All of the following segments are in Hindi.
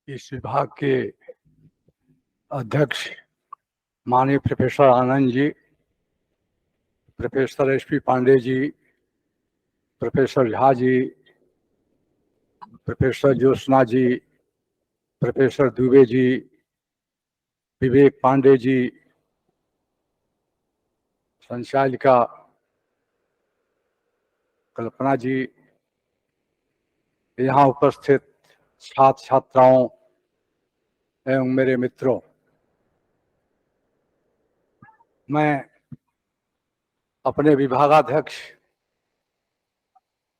इस विभाग के अध्यक्ष माननीय professor Anand ji, professor SP Pandey ji, professor Jha ji, professor Jyotsna जी, प्रोफेसर दुबे जी, विवेक पांडे जी, संचालिका कल्पना जी, यहाँ उपस्थित छात्र छात्राओं एवं मेरे मित्रों, मैं अपने विभागाध्यक्ष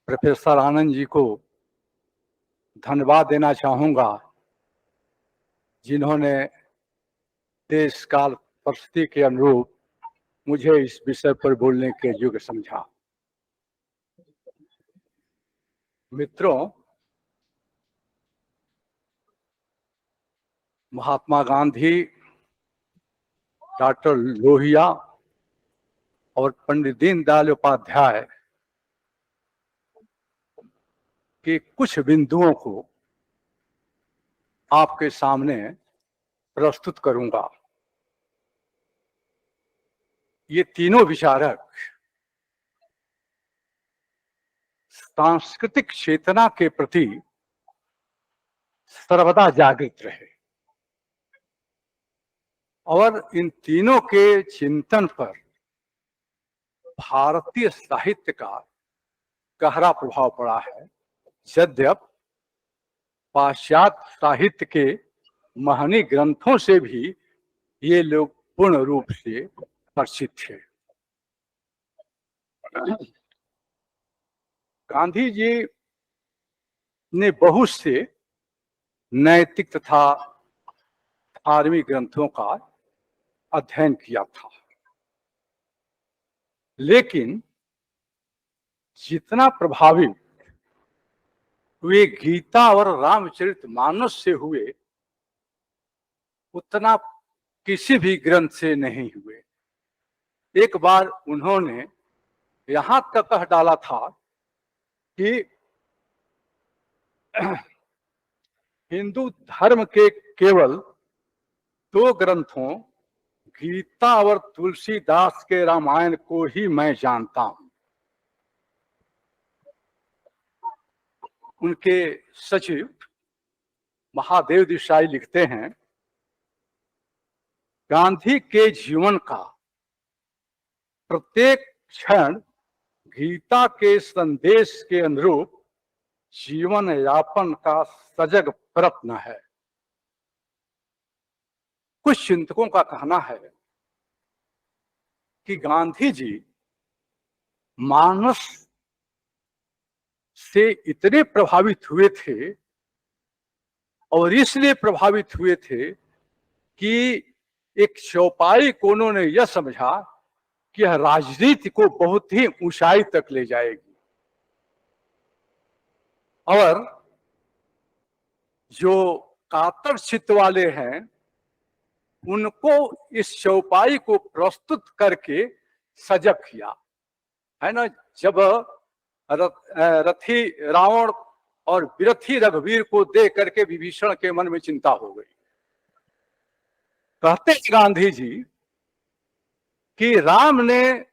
प्रोफेसर आनंद जी को धन्यवाद देना चाहूँगा, जिन्होंने देश काल परिस्थिति के अनुरूप मुझे इस विषय पर बोलने के योग्य समझा। मित्रों, महात्मा गांधी, डॉक्टर लोहिया और पंडित दीनदयाल उपाध्याय के कुछ बिंदुओं को आपके सामने प्रस्तुत करूंगा। ये तीनों विचारक सांस्कृतिक चेतना के प्रति सर्वदा जागृत रहे और इन तीनों के चिंतन पर भारतीय साहित्य का गहरा प्रभाव पड़ा है। यद्यप पाश्चात्य साहित्य के महनी ग्रंथों से भी ये लोग पूर्ण रूप से परिचित थे। गांधी जी ने बहुत से नैतिक तथा धार्मिक ग्रंथों का अध्ययन किया था, लेकिन जितना प्रभावित वे गीता और रामचरितमानस से हुए, उतना किसी भी ग्रंथ से नहीं हुए। एक बार उन्होंने यहां तक कह डाला था कि हिंदू धर्म के केवल दो ग्रंथों, गीता और तुलसीदास के रामायण को ही मैं जानता हूं। उनके सचिव महादेव देसाई लिखते हैं, गांधी के जीवन का प्रत्येक क्षण गीता के संदेश के अनुरूप जीवन यापन का सजग प्रयत्न है। कुछ चिंतकों का कहना है कि गांधी जी मानस से इतने प्रभावित हुए थे और इसलिए प्रभावित हुए थे कि एक चौपाई को उन्होंने यह समझा कि यह राजनीति को बहुत ही ऊंचाई तक ले जाएगी और जो कातर चित्त वाले हैं उनको इस चौपाई को प्रस्तुत करके सजग किया है ना। जब रथी रावण और विरथी रघुवीर को देख करके विभीषण के मन में चिंता हो गई। कहते गांधी जी कि राम ने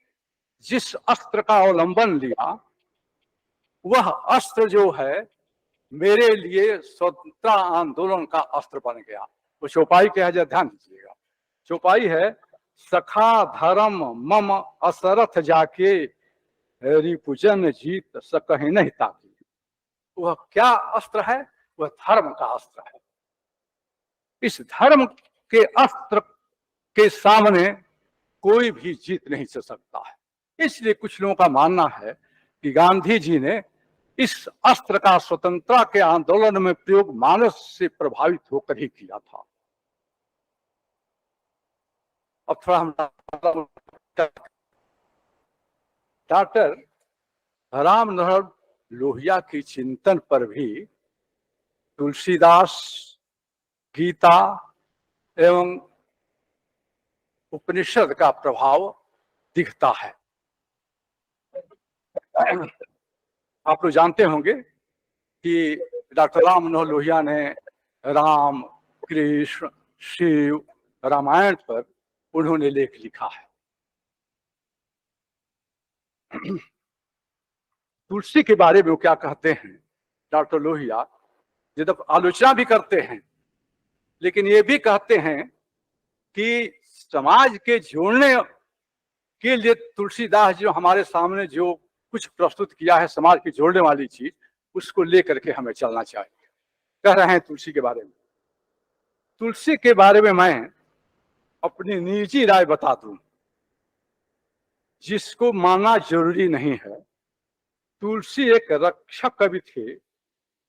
जिस अस्त्र का अवलंबन लिया वह अस्त्र जो है मेरे लिए स्वतंत्रता आंदोलन का अस्त्र बन गया। वो चौपाई क्या है, ध्यान दीजिएगा। चौपाई है, सखा धर्म मम असरथ जाके रिपुजन जीत सकहि नहीं ताकी। वह क्या अस्त्र है? वह धर्म का अस्त्र है। इस धर्म के अस्त्र के सामने कोई भी जीत नहीं सकता है। इसलिए कुछ लोगों का मानना है कि गांधी जी ने इस अस्त्र का स्वतंत्रता के आंदोलन में प्रयोग मानस से प्रभावित होकर ही किया था। अब थोड़ा हम डॉक्टर राम मनोहर लोहिया की चिंतन पर भी तुलसीदास, गीता एवं उपनिषद का प्रभाव दिखता है। आप लोग जानते होंगे कि डॉक्टर राम मनोहर लोहिया ने राम, कृष्ण, शिव, रामायण पर उन्होंने लेख लिखा है। तुलसी के बारे में वो क्या कहते हैं डॉक्टर लोहिया, ये तो आलोचना भी करते हैं, लेकिन ये भी कहते हैं कि समाज के जोड़ने के लिए तुलसीदास जो हमारे सामने जो कुछ प्रस्तुत किया है समाज की जोड़ने वाली चीज, उसको लेकर के हमें चलना चाहिए। कह रहे हैं तुलसी के बारे में। तुलसी के बारे में मैं अपनी निजी राय बता दूं, जिसको मानना जरूरी नहीं है। तुलसी एक रक्षक कवि थे।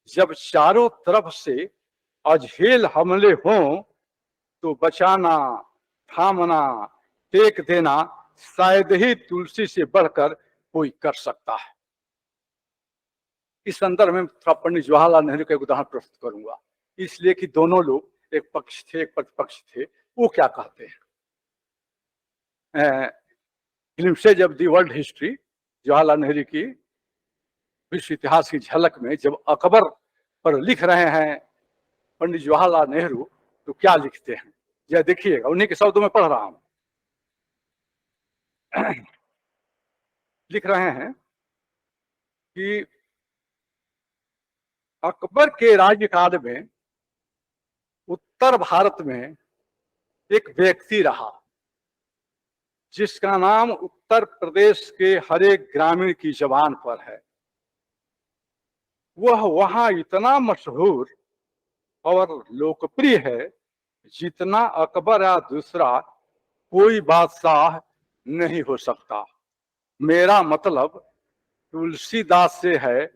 जब चारों तरफ से अझेल हमले हों तो बचाना, थामना, टेक देना शायद ही तुलसी से बढ़कर कोई कर सकता है। इस संदर्भ में पंडित जवाहरलाल नेहरू का एक उदाहरण प्रस्तुत करूंगा, इसलिए कि दोनों लोग एक पक्ष थे एक प्रतिपक्ष थे। वो क्या कहते हैं, फिल्म से जब the world history Jawaharlal Nehru की विश्व इतिहास की झलक में जब अकबर पर लिख रहे हैं पंडित जवाहरलाल नेहरू, तो क्या लिखते हैं यह देखिएगा, उन्हीं के शब्दों में पढ़ रहा हूं। लिख रहे हैं कि अकबर के राज्यकाल में उत्तर भारत में एक व्यक्ति रहा जिसका नाम उत्तर प्रदेश के हर एक ग्रामीण की जबान पर है। वह वहां इतना मशहूर और लोकप्रिय है जितना अकबर या दूसरा कोई बादशाह नहीं हो सकता। मेरा मतलब तुलसीदास से है,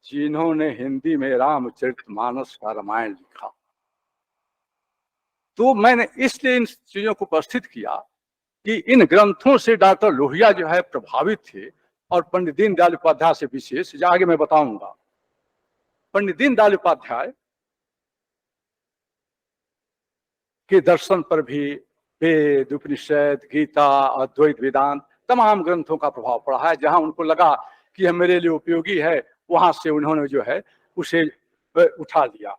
जिन्होंने हिंदी में रामचरितमानस का रामायण लिखा। तो मैंने इसलिए इन चीजों को उपस्थित किया कि इन ग्रंथों से डॉक्टर लोहिया जो है प्रभावित थे, और पंडित दीनदयाल उपाध्याय से विशेष, आगे मैं बताऊंगा। पंडित दीनदयाल उपाध्याय के दर्शन पर भी वेद, उपनिषद, गीता, अद्वैत वेदांत तमाम ग्रंथों का प्रभाव पड़ा है। जहां उनको लगा कि यह मेरे लिए उपयोगी है, वहां से उन्होंने जो है उसे उठा लिया।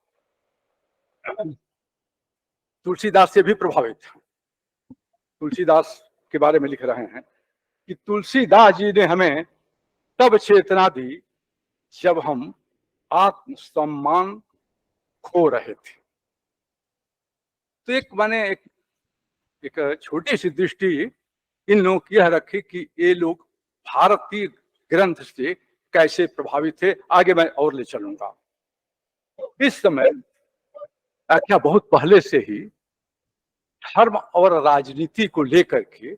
तुलसीदास से भी प्रभावित। तुलसीदास के बारे में लिख रहे हैं कि तुलसीदास जी ने हमें तब चेतना दी जब हम आत्मसम्मान खो रहे थे। तो एक मैंने एक छोटी सी दृष्टि इन लोगों की यह रखी कि ये लोग भारतीय ग्रंथ से कैसे प्रभावित थे। आगे मैं और ले चलूंगा। इस समय क्या बहुत पहले से ही धर्म और राजनीति को लेकर के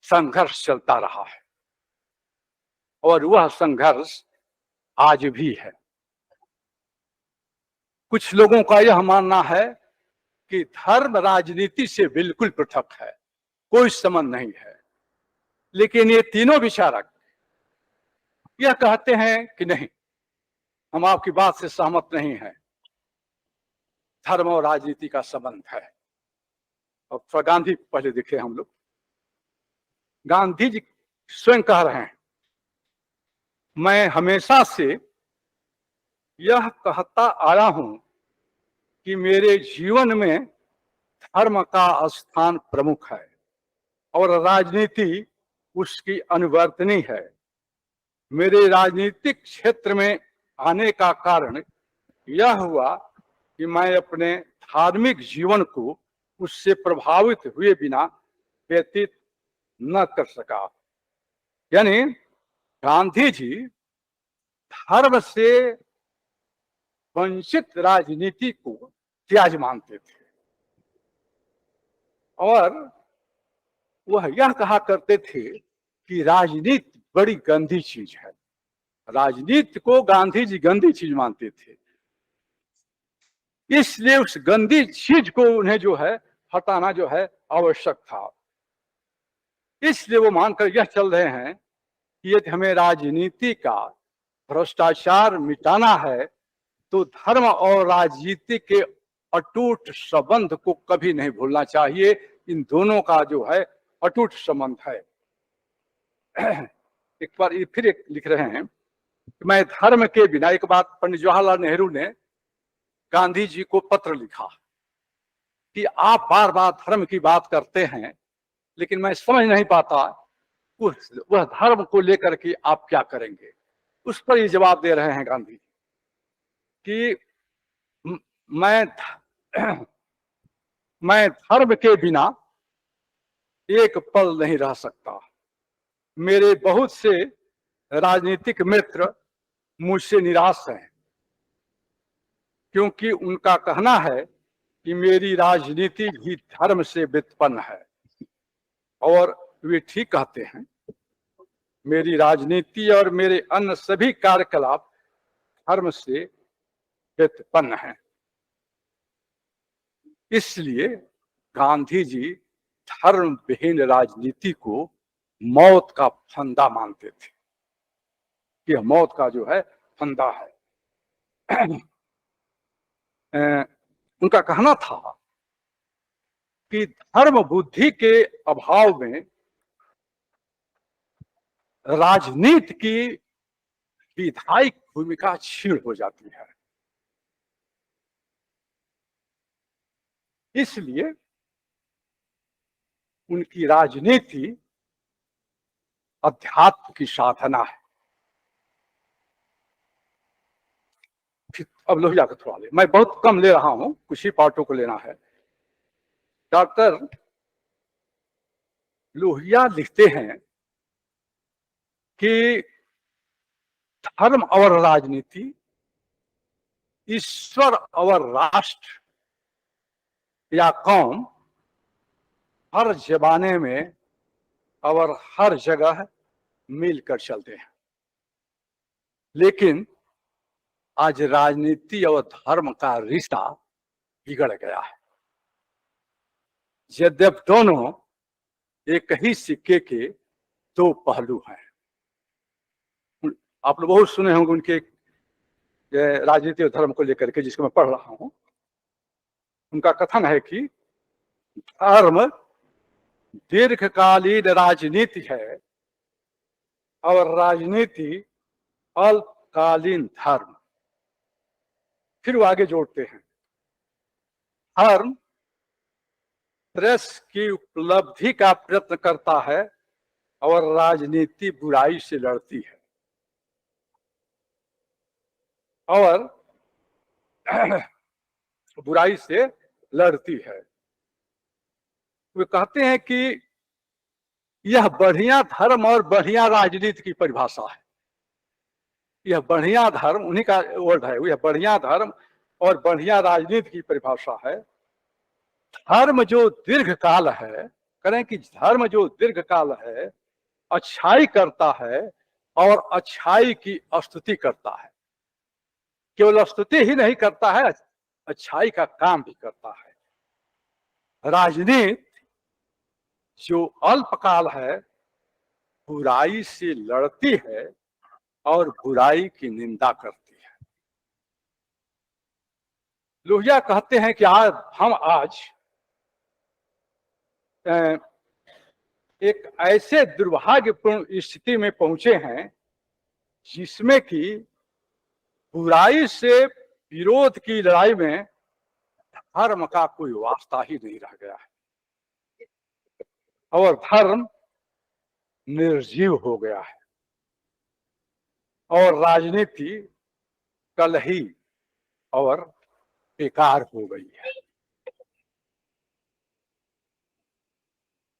संघर्ष चलता रहा है, और वह संघर्ष आज भी है। कुछ लोगों का यह मानना है कि धर्म राजनीति से बिल्कुल पृथक है, कोई संबंध नहीं है। लेकिन ये तीनों विचारक यह कहते हैं कि नहीं, हम आपकी बात से सहमत नहीं हैं, धर्म और राजनीति का संबंध है। और गांधी पहले देखे हम लोग, गांधी जी स्वयं कह रहे हैं, मैं हमेशा से यह कहता आया हूं कि मेरे जीवन में धर्म का स्थान प्रमुख है और राजनीति उसकी अनुवर्तनी है। मेरे राजनीतिक क्षेत्र में आने का कारण यह हुआ कि मैं अपने धार्मिक जीवन को उससे प्रभावित हुए बिना व्यतीत न कर सका। यानी गांधी जी धर्म से वंचित राजनीति को त्याज मानते थे, और वह यह कहा करते थे कि राजनीति बड़ी गंदी चीज है। राजनीति को गांधी जी गंदी चीज मानते थे, इसलिए उस गंदी चीज को उन्हें जो है हटाना जो है आवश्यक था। इसलिए वो मानकर यह चल रहे हैं कि यदि हमें राजनीति का भ्रष्टाचार मिटाना है तो धर्म और राजनीति के अटूट संबंध को कभी नहीं भूलना चाहिए। इन दोनों का जो है अटूट संबंध है। एक बार फिर एक लिख रहे हैं कि मैं धर्म के बिना, एक बात पंडित जवाहरलाल नेहरू ने गांधी जी को पत्र लिखा कि आप बार बार धर्म की बात करते हैं, लेकिन मैं समझ नहीं पाता वह धर्म को लेकर के आप क्या करेंगे। उस पर ये जवाब दे रहे हैं गांधी कि मैं मैं धर्म के बिना एक पल नहीं रह सकता। मेरे बहुत से राजनीतिक मित्र मुझसे निराश हैं, क्योंकि उनका कहना है कि मेरी राजनीति भी धर्म से व्युत्पन्न है। और वे ठीक कहते हैं, मेरी राजनीति और मेरे अन्य सभी कार्यकलाप धर्म से व्युत्पन्न हैं। इसलिए गांधी जी धर्म विहीन राजनीति को मौत का फंदा मानते थे, कि मौत का जो है फंदा है। उनका कहना था कि धर्म बुद्धि के अभाव में राजनीति की विधायक भूमिका क्षीण हो जाती है। इसलिए उनकी राजनीति अध्यात्म की साधना है। अब लोहिया का थोड़ा ले, मैं बहुत कम ले रहा हूं, कुछ ही पार्टों को लेना है। डॉक्टर लोहिया लिखते हैं कि धर्म और राजनीति, ईश्वर और राष्ट्र या कौम हर जमाने में और हर जगह मिलकर चलते हैं, लेकिन आज राजनीति और धर्म का रिश्ता बिगड़ गया है। यद्यप दोनों एक ही सिक्के के दो पहलू हैं। आप लोग बहुत सुने होंगे उनके राजनीति और धर्म को लेकर के, जिसको मैं पढ़ रहा हूं। उनका कथन है कि धर्म दीर्घकालीन राजनीति है और राजनीति अल्पकालीन धर्म। फिर वो आगे जोड़ते हैं, धर्म प्रेस की उपलब्धि का प्रयत्न करता है और राजनीति बुराई से लड़ती है। और बुराई से लड़ती है। वे कहते हैं कि यह बढ़िया धर्म और बढ़िया राजनीति की परिभाषा है। यह बढ़िया धर्म, उन्हीं का वर्ड है, यह बढ़िया धर्म और बढ़िया राजनीति की परिभाषा है। धर्म जो दीर्घकाल है, करें कि धर्म जो दीर्घकाल है, अच्छाई करता है और अच्छाई की स्तुति करता है। केवल स्तुति ही नहीं करता है, अच्छाई का काम भी करता है। राजनीति जो अल्पकाल है, बुराई से लड़ती है और बुराई की निंदा करती है। लोहिया कहते हैं कि हम आज एक ऐसे दुर्भाग्यपूर्ण स्थिति में पहुंचे हैं जिसमें कि बुराई से विरोध की लड़ाई में धर्म का कोई वास्ता ही नहीं रह गया है और धर्म निर्जीव हो गया है और राजनीति कलही और बेकार हो गई है।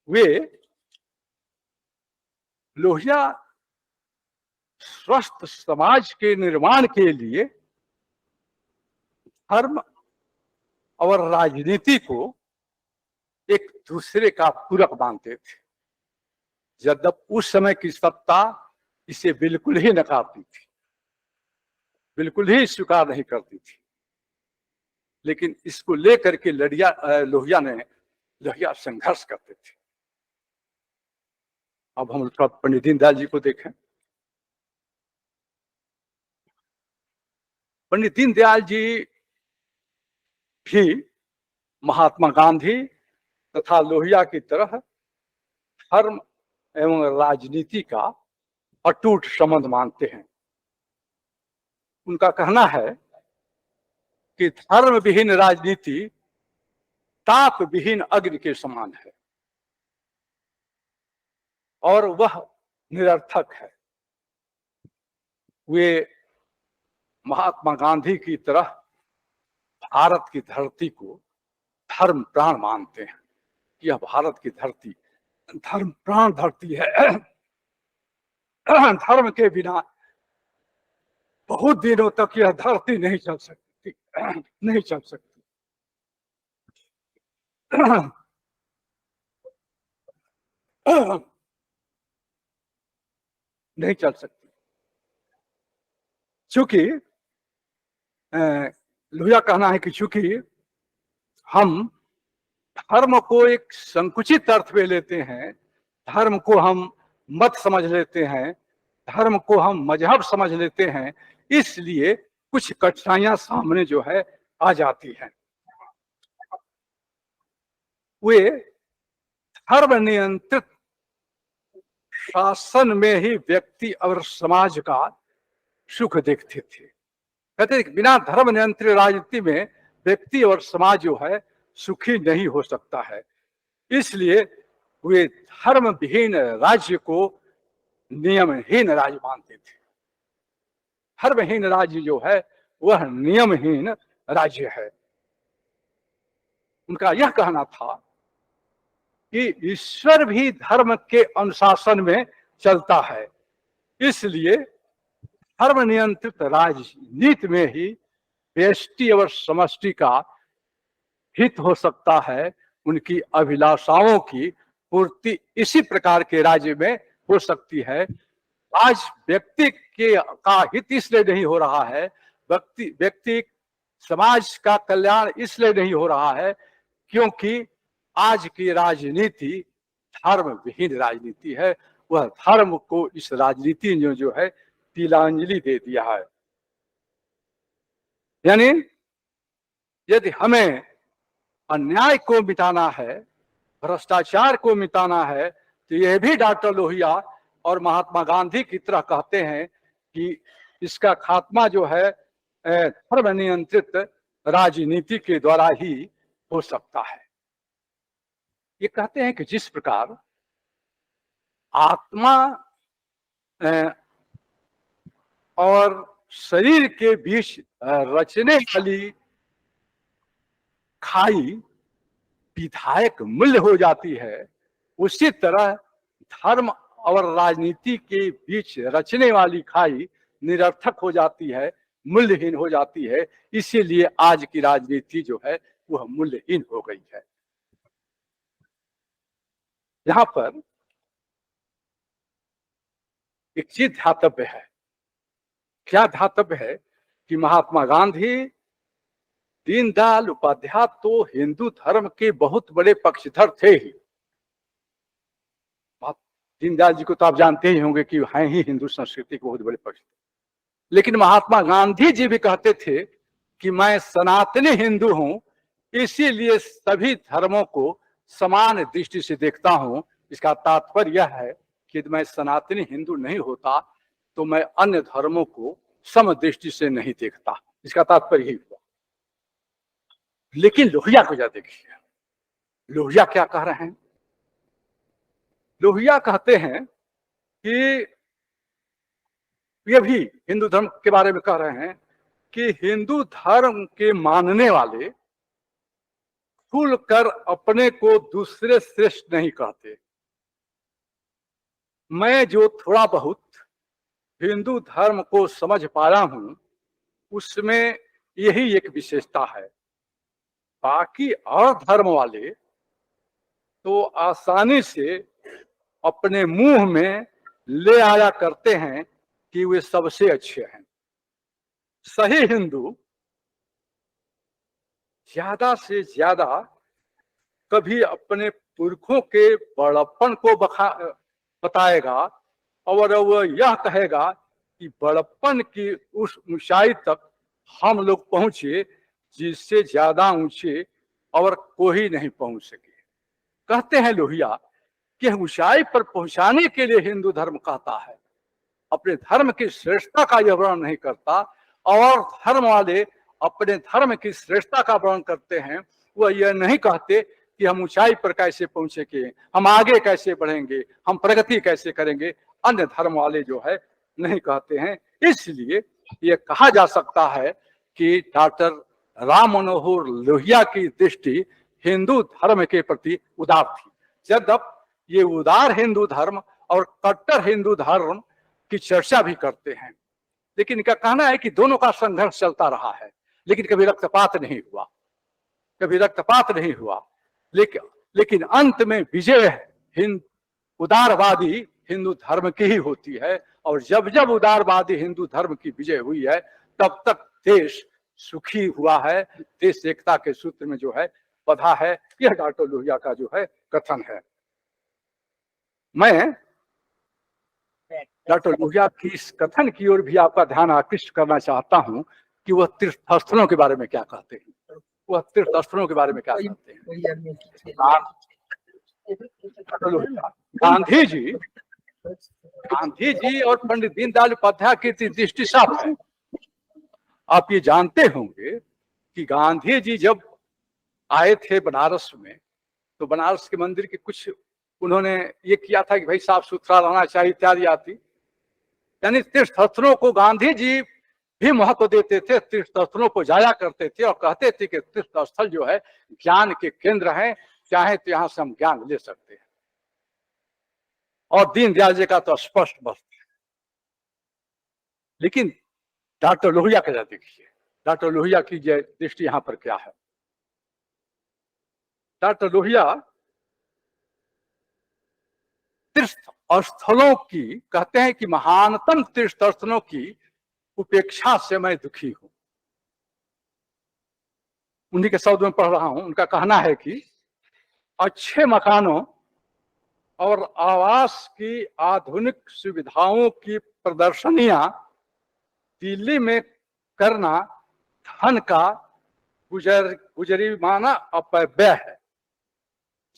वे लोहिया स्वस्थ समाज के निर्माण के लिए धर्म और राजनीति को एक दूसरे का पूरक मानते थे। यद्यप उस समय की सत्ता इसे बिल्कुल ही नकारती थी, बिल्कुल ही स्वीकार नहीं करती थी, लेकिन इसको लेकर के लोहिया संघर्ष करते थे। अब हम पंडित दीनदयाल जी को देखें। पंडित दीनदयाल जी भी महात्मा गांधी तथा लोहिया की तरह धर्म एवं राजनीति का अटूट संबंध मानते हैं। उनका कहना है कि धर्म विहीन राजनीति ताप विहीन अग्नि के समान है और वह निरर्थक है। वे महात्मा गांधी की तरह भारत की धरती को धर्म प्राण मानते हैं। यह भारत की धरती धर्म प्राण धरती है। धर्म के बिना बहुत दिनों तक यह धरती नहीं चल सकती, नहीं चल सकती। नहीं चल सकती, क्योंकि लोहिया कहना है कि चूंकि हम धर्म को एक संकुचित अर्थ में लेते हैं, धर्म को हम मत समझ लेते हैं, धर्म को हम मजहब समझ लेते हैं, इसलिए कुछ कठिनाइयां सामने जो है आ जाती हैं। वे धर्म नियंत्रित शासन में ही व्यक्ति और समाज का सुख देखते थे। कहते हैं बिना धर्म नियंत्रित राजनीति में व्यक्ति और समाज जो है सुखी नहीं हो सकता है। इसलिए वे धर्म विहीन राज्य को नियमहीन राज्य मानते थे। धर्महीन राज्य जो है वह नियमहीन राज्य है। उनका यह कहना था कि ईश्वर भी धर्म के अनुशासन में चलता है, इसलिए धर्म नियंत्रित राजनीति में ही व्यष्टि और समष्टि का हित हो सकता है। उनकी अभिलाषाओं की पूर्ति इसी प्रकार के राज्य में हो सकती है। आज व्यक्ति का हित इसलिए नहीं हो रहा है, व्यक्ति समाज का कल्याण इसलिए नहीं हो रहा है क्योंकि आज की राजनीति धर्म विहीन राजनीति है। वह धर्म को इस राजनीति ने जो है तिलांजलि दे दिया है। यानी यदि हमें अन्याय को मिटाना है, भ्रष्टाचार को मिटाना है, तो यह भी डॉक्टर लोहिया और महात्मा गांधी की तरह कहते हैं कि इसका खात्मा जो है धर्म नियंत्रित राजनीति के द्वारा ही हो सकता है। ये कहते हैं कि जिस प्रकार आत्मा और शरीर के बीच रचने वाली खाई विधायक मूल्य हो जाती है, उसी तरह धर्म और राजनीति के बीच रचने वाली खाई निरर्थक हो जाती है, मूल्यहीन हो जाती है। इसीलिए आज की राजनीति जो है वह मूल्यहीन हो गई है। यहां पर एक चीज ध्यातव्य है। क्या ध्यातव्य है कि महात्मा गांधी, दीनदयाल उपाध्याय तो हिंदू धर्म के बहुत बड़े पक्षधर थे ही। दीनदयाल जी को तो आप जानते ही होंगे कि हैं ही हिंदू संस्कृति के बहुत बड़े पक्षधर। लेकिन महात्मा गांधी जी भी कहते थे कि मैं सनातनी हिंदू हूं, इसीलिए सभी धर्मों को समान दृष्टि से देखता हूं। इसका तात्पर्य यह है कि मैं सनातनी हिंदू नहीं होता तो मैं अन्य धर्मों को सम दृष्टि से नहीं देखता। इसका तात्पर्य यही हुआ। लेकिन लोहिया को जा देखिए, लोहिया क्या कह रहे हैं। लोहिया कहते हैं कि ये भी हिंदू धर्म के बारे में कह रहे हैं कि हिंदू धर्म के मानने वाले खुलकर अपने को दूसरे श्रेष्ठ नहीं कहते। मैं जो थोड़ा बहुत हिंदू धर्म को समझ पाया हूं उसमें यही एक विशेषता है। बाकी और धर्म वाले तो आसानी से अपने मुंह में ले आया करते हैं कि वे सबसे अच्छे हैं। सही हिंदू ज्यादा से ज्यादा कभी अपने पुरखों के बड़प्पन को बताएगा और वह यह कहेगा कि बड़प्पन की उस ऊंचाई तक हम लोग पहुंचे जिससे ज्यादा ऊंचे और कोई नहीं पहुंच सके। कहते हैं लोहिया कि ऊंचाई पर पहुंचाने के लिए हिंदू धर्म कहता है, अपने धर्म की श्रेष्ठता का यह वर्णन नहीं करता। और धर्म वाले अपने धर्म की श्रेष्ठता का वर्णन करते हैं, वह यह नहीं कहते कि हम ऊंचाई पर कैसे पहुंचेंगे, हम आगे कैसे बढ़ेंगे, हम प्रगति कैसे करेंगे, अन्य धर्म वाले जो है नहीं कहते हैं। इसलिए यह कहा जा सकता है कि डॉक्टर राम मनोहर लोहिया की दृष्टि हिंदू धर्म के प्रति उदार थी। जब ये उदार हिंदू धर्म और कट्टर हिंदू धर्म की चर्चा भी करते हैं, लेकिन इनका कहना है कि दोनों का संघर्ष चलता रहा है, लेकिन कभी रक्तपात नहीं हुआ, कभी रक्तपात नहीं हुआ। लेकिन अंत में विजय उदारवादी हिंदू धर्म की ही होती है, और जब जब उदारवादी हिंदू धर्म की विजय हुई है तब तक देश सुखी हुआ है, देश एकता के सूत्र में जो है बंधा है। यह डॉक्टर लोहिया का जो है कथन है। मैं डॉक्टर लोहिया की इस कथन की ओर भी आपका ध्यान आकृष्ट करना चाहता हूं कि वह तीर्थस्थलों के बारे में क्या कहते हैं, वह तीर्थस्थलों के बारे में क्या कहते हैं। गांधी जी और पंडित दीनदयाल उपाध्याय की दृष्टि साफ है। आप ये जानते होंगे कि गांधी जी जब आए थे बनारस में, तो बनारस के मंदिर के कुछ उन्होंने ये किया था कि भाई साफ सुथरा रहना चाहिए इत्यादि आदि। यानी तीर्थस्थलों को गांधी जी भी महत्व देते थे, तीर्थस्थलों को जाया करते थे और कहते थे कि तीर्थस्थल जो है ज्ञान के केंद्र हैं, चाहे तो यहाँ से हम ज्ञान ले सकते हैं। और दीनदयाल जी का तो स्पष्ट मत है। लेकिन डॉक्टर लोहिया का देखिए, डॉक्टर लोहिया की दृष्टि यहाँ पर क्या है। डॉक्टर लोहिया तीर्थ स्थलों की कहते हैं कि महानतम तीर्थ स्थलों की उपेक्षा से मैं दुखी हूं। उन्हीं के शब्द में पढ़ रहा हूं। उनका कहना है कि अच्छे मकानों और आवास की आधुनिक सुविधाओं की प्रदर्शनियां दिल्ली में करना धन का गुजरीमाना अपव्यय है,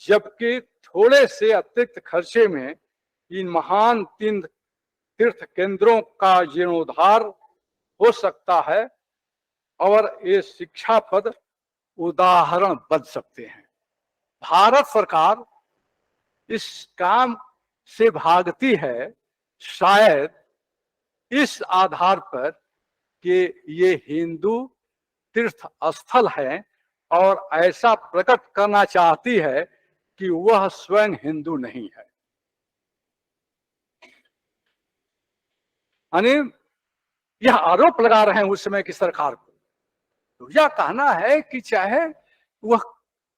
जबकि थोड़े से अतिरिक्त खर्चे में इन महान तीर्थ केंद्रों का जीर्णोद्धार हो सकता है और ये शिक्षाप्रद उदाहरण बन सकते हैं। भारत सरकार इस काम से भागती है, शायद इस आधार पर कि ये हिंदू तीर्थ स्थल है और ऐसा प्रकट करना चाहती है कि वह स्वयं हिंदू नहीं है। यानी यह आरोप लगा रहे हैं उस समय की सरकार को। तो यह कहना है कि चाहे वह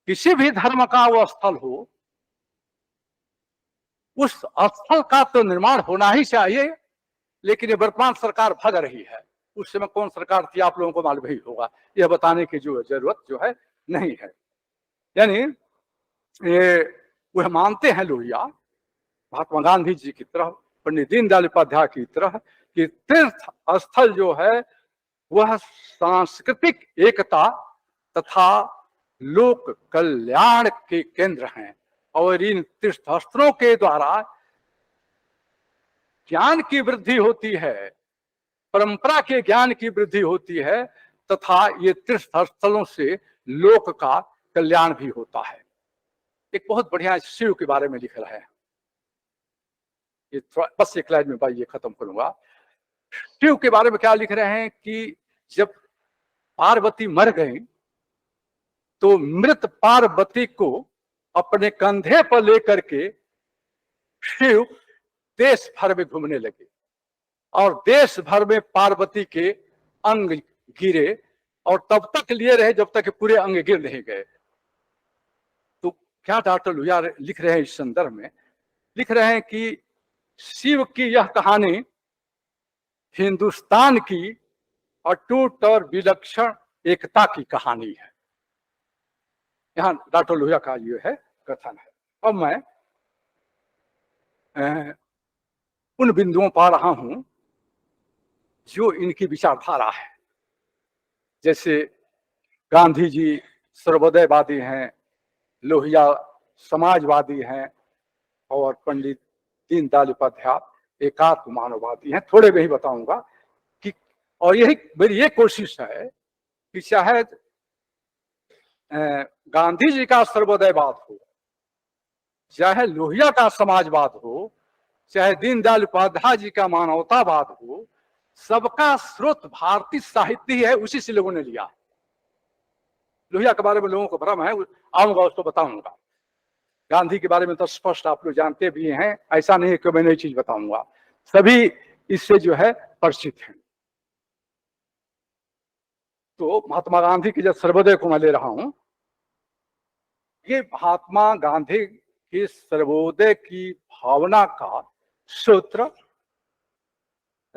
किसी भी धर्म का वह स्थल हो, उस स्थल का तो निर्माण होना ही चाहिए, लेकिन ये वर्तमान सरकार भग रही है। उस समय कौन सरकार थी आप लोगों को मालूम ही होगा, यह बताने की जो जरूरत जो है नहीं है। यानी ये वह मानते हैं लोहिया महात्मा गांधी जी की तरह, पंडित दीनदयाल उपाध्याय की तरह, कि तीर्थ स्थल जो है वह सांस्कृतिक एकता तथा लोक कल्याण के केंद्र हैं, और इन तीर्थ स्थलों के द्वारा ज्ञान की वृद्धि होती है, परंपरा के ज्ञान की वृद्धि होती है, तथा ये तीर्थ स्थलों से लोक का कल्याण भी होता है। एक बहुत बढ़िया शिव के बारे में लिख रहा है, ये बस एक लाइन में भाई ये खत्म करूंगा। शिव के बारे में क्या लिख रहे हैं कि जब पार्वती मर गई तो मृत पार्वती को अपने कंधे पर लेकर के शिव देश भर में घूमने लगे, और देश भर में पार्वती के अंग गिरे, और तब तक लिए रहे जब तक पूरे अंग गिर नहीं गए। तो क्या डॉक्टर लोहिया लिख रहे हैं इस संदर्भ में, लिख रहे हैं कि शिव की यह कहानी हिंदुस्तान की अटूट और विलक्षण एकता की कहानी है। यहां डॉक्टर लोहिया का ये है कथन है। अब मैं उन बिंदुओं पा रहा हूं जो इनकी विचारधारा है। जैसे गांधी जी सर्वोदयवादी हैं, लोहिया समाजवादी हैं, और पंडित दीनदयाल उपाध्याय एकात्म मानववादी हैं। थोड़े में ही बताऊंगा कि, और यही मेरी ये कोशिश है कि चाहे गांधी जी का सर्वोदयवाद हो, चाहे लोहिया का समाजवाद हो, चाहे दीनदयाल उपाध्याय जी का मानवतावाद हो, सबका स्रोत भारतीय साहित्य ही है, उसी से लोगों ने लिया। लोहिया के बारे में लोगों को भ्रम है, आऊंगा उसको बताऊंगा। गांधी के बारे में तो स्पष्ट आप लोग जानते भी हैं, ऐसा नहीं है कि मैं नई चीज बताऊंगा, सभी इससे जो है परिचित हैं। तो महात्मा गांधी की जब सर्वोदय को मैं ले रहा हूं, ये महात्मा गांधी की सर्वोदय की भावना का सूत्र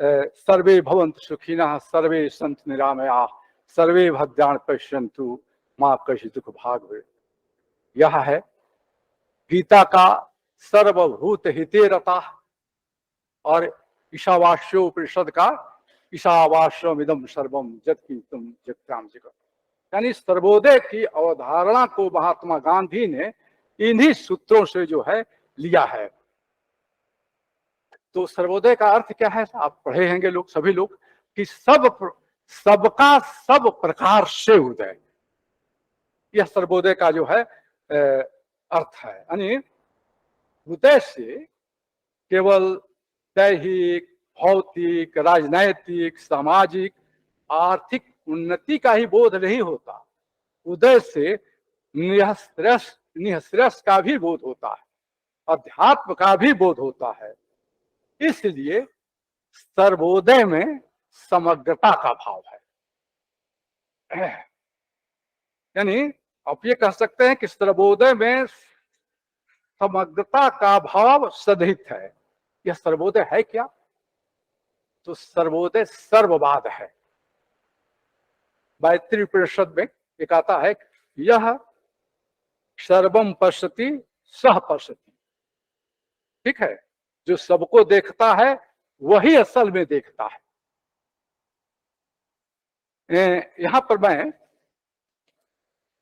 सर्वे भवन्तु सुखिनः सर्वे सन्तु निरामयाः सर्वे भद्राणि पश्यन्तु मा कश्चित् दुःख भाग् भवेत्। यह है गीता का सर्वभूत हिते रता और ईशावास्योपनिषद का ईशावास्यमिदं सर्वम यत्किंचित् जगतां जगत्। यानी सर्वोदय की अवधारणा को महात्मा गांधी ने इन्हीं सूत्रों से जो है लिया है। तो सर्वोदय का अर्थ क्या है, आप पढ़े होंगे लोग, सभी लोग, कि सबका सब प्रकार से उदय, यह सर्वोदय का जो है अर्थ है। यानी उदय से केवल दैहिक, भौतिक, राजनैतिक, सामाजिक, आर्थिक उन्नति का ही बोध नहीं होता, उदय से निःश्रेयस का भी बोध होता है, अध्यात्म का भी बोध होता है। इसलिए सर्वोदय में समग्रता का भाव है। यानी आप ये कह सकते हैं कि सर्वोदय में समग्रता का भाव सदित है। यह सर्वोदय है क्या? तो सर्वोदय सर्ववाद है। गायत्री उपनिषद में एक आता है, यह सर्वम पश्यति सह पश्यति। ठीक है, जो सबको देखता है वही असल में देखता है। यहां पर मैं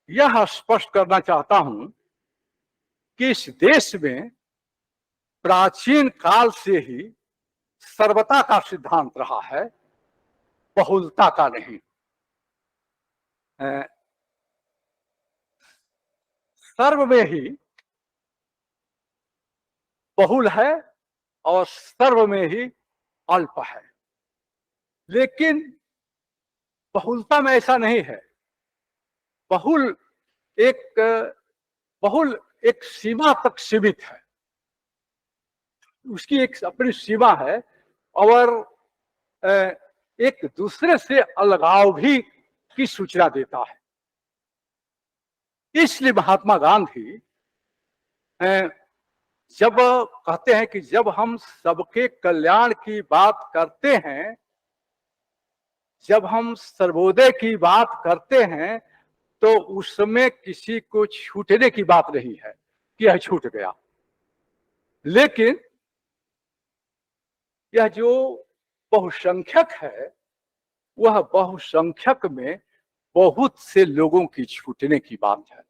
यह स्पष्ट करना चाहता हूं कि इस देश में प्राचीन काल से ही सर्वता का सिद्धांत रहा है, बहुलता का नहीं। सर्व में ही बहुल है और सर्व में ही अल्प है, लेकिन बहुलता में ऐसा नहीं है। बहुल एक सीमा तक सीमित है, उसकी एक अपनी सीमा है, और एक दूसरे से अलगाव भी की सूचना देता है। इसलिए महात्मा गांधी जब कहते हैं कि जब हम सबके कल्याण की बात करते हैं, जब हम सर्वोदय की बात करते हैं, तो उसमें किसी को छूटने की बात नहीं है कि यह छूट गया। लेकिन यह जो बहुसंख्यक है, वह बहुसंख्यक में बहुत से लोगों की छूटने की बात है।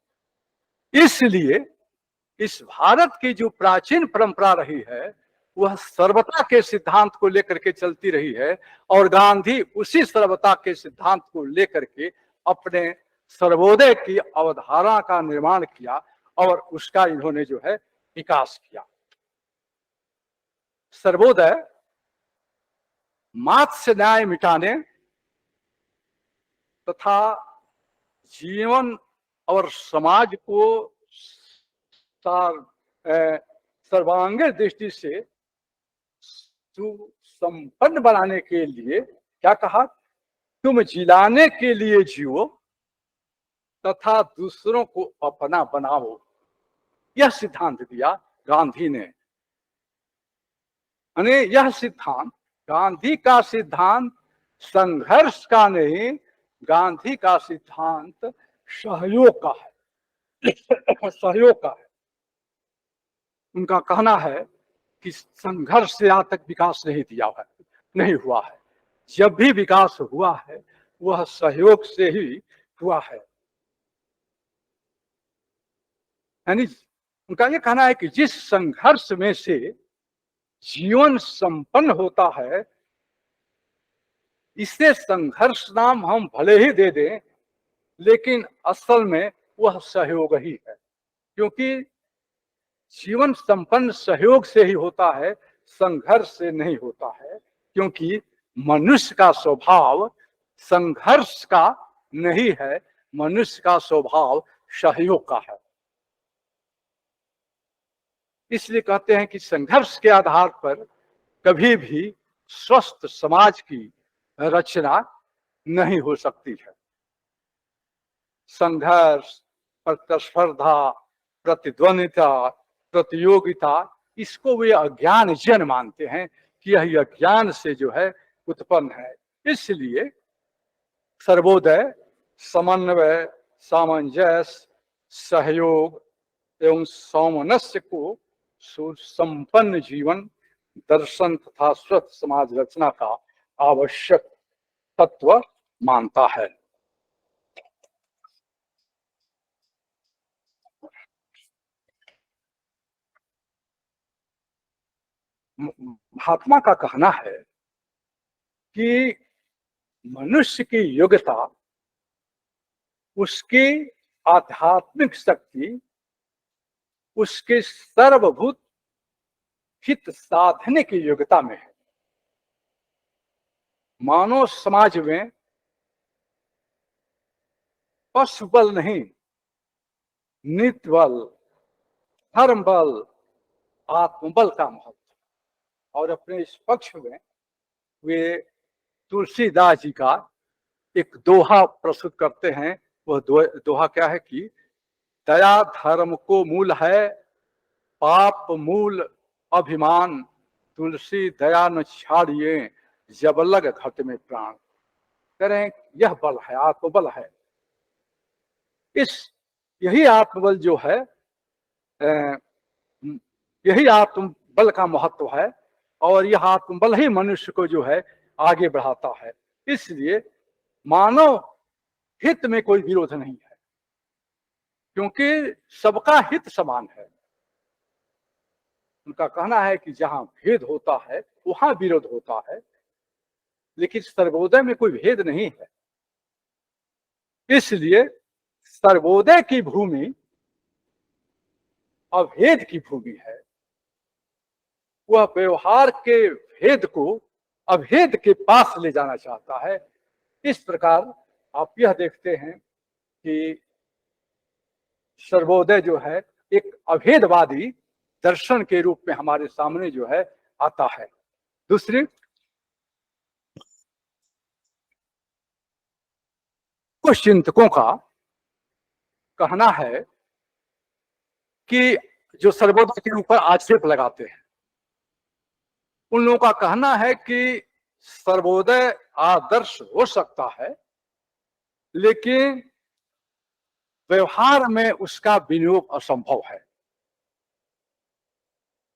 इसलिए इस भारत की जो प्राचीन परंपरा रही है, वह सर्वता के सिद्धांत को लेकर के चलती रही है, और गांधी उसी सर्वता के सिद्धांत को लेकर के अपने सर्वोदय की अवधारणा का निर्माण किया और उसका इन्होंने जो है विकास किया। सर्वोदय मात्स्य न्याय मिटाने तथा जीवन और समाज को सर्वांगीण दृष्टि से सुसंपन्न बनाने के लिए क्या कहा, तुम जिलाने के लिए जियो तथा दूसरों को अपना बनाओ। यह सिद्धांत दिया गांधी ने। यानी यह सिद्धांत, गांधी का सिद्धांत संघर्ष का नहीं, गांधी का सिद्धांत सहयोग का है। सहयोग का है। उनका कहना है कि संघर्ष से आज तक विकास नहीं हुआ है। जब भी विकास हुआ है वह सहयोग से ही हुआ है। यानी उनका यह कहना है कि जिस संघर्ष में से जीवन संपन्न होता है, इसे संघर्ष नाम हम भले ही दे दें, लेकिन असल में वह सहयोग ही है, क्योंकि जीवन संपन्न सहयोग से ही होता है, संघर्ष से नहीं होता है। क्योंकि मनुष्य का स्वभाव संघर्ष का नहीं है, मनुष्य का स्वभाव सहयोग का है। इसलिए कहते हैं कि संघर्ष के आधार पर कभी भी स्वस्थ समाज की रचना नहीं हो सकती है। संघर्ष, प्रतिस्पर्धा, प्रतिद्वंदिता, प्रतियोगिता, इसको वे अज्ञान जन मानते हैं कि यह अज्ञान से जो है उत्पन्न है। इसलिए सर्वोदय, समन्वय, सामंजस्य, सहयोग एवं सामनस्य को सुसंपन्न जीवन दर्शन तथा स्वस्थ समाज रचना का आवश्यक तत्व मानता है। महात्मा का कहना है कि मनुष्य की योग्यता उसकी आध्यात्मिक शक्ति, उसके सर्वभूत हित साधने की योग्यता में है। मानव समाज में पशु बल नहीं, नित्य बल, धर्म बल, आत्मबल का महत्व। और अपने इस पक्ष में वे तुलसीदास जी का एक दोहा प्रस्तुत करते हैं। वह दोहा क्या है कि दया धर्म को मूल है, पाप मूल अभिमान, तुलसी दया न छाड़िए, जब लग घट में प्राण। करें यह बल है, आत्मबल है। यही आत्मबल जो है, यही आत्मबल का महत्व है, और यह आत्मबल ही मनुष्य को जो है आगे बढ़ाता है। इसलिए मानव हित में कोई विरोध नहीं है, क्योंकि सबका हित समान है। उनका कहना है कि जहां भेद होता है वहां विरोध होता है, लेकिन सर्वोदय में कोई भेद नहीं है। इसलिए सर्वोदय की भूमि अभेद की भूमि है। वह व्यवहार के भेद को अभेद के पास ले जाना चाहता है। इस प्रकार आप यह देखते हैं कि सर्वोदय जो है एक अभेदवादी दर्शन के रूप में हमारे सामने जो है आता है। दूसरी, कुछ चिंतकों का कहना है कि जो सर्वोदय के ऊपर आक्षेप लगाते हैं, उन लोगों का कहना है कि सर्वोदय आदर्श हो सकता है, लेकिन व्यवहार में उसका विनियोग असंभव है।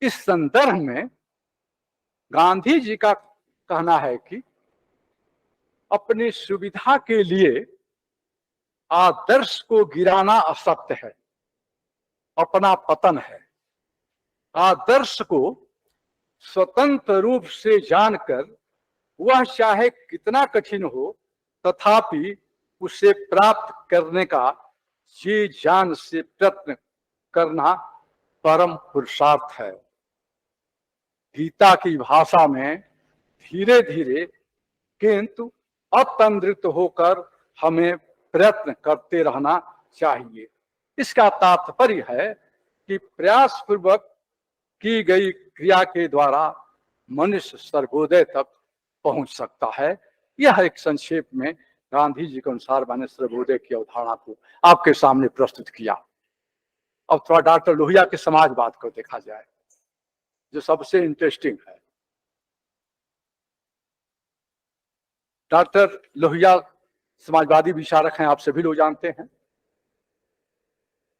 इस संदर्भ में गांधी जी का कहना है कि अपनी सुविधा के लिए आदर्श को गिराना असत्य है, अपना पतन है। आदर्श को स्वतंत्र रूप से जानकर वह चाहे कितना कठिन हो, तथापि उसे प्राप्त करने का जी जान से प्रयत्न करना परम पुरुषार्थ है। गीता की भाषा में धीरे धीरे किंतु अतंद्रित होकर हमें प्रयत्न करते रहना चाहिए। इसका तात्पर्य है कि प्रयास पूर्वक की गई क्रिया के द्वारा मनुष्य सर्वोदय तक पहुंच सकता है। यह एक संक्षेप में गांधी जी के अनुसार मैंने सर्वोदय की अवधारणा को आपके सामने प्रस्तुत किया। अब थोड़ा डॉक्टर लोहिया के समाजवाद को देखा जाए, जो सबसे इंटरेस्टिंग है। डॉक्टर लोहिया समाजवादी विचारक हैं, आप सभी लोग जानते हैं।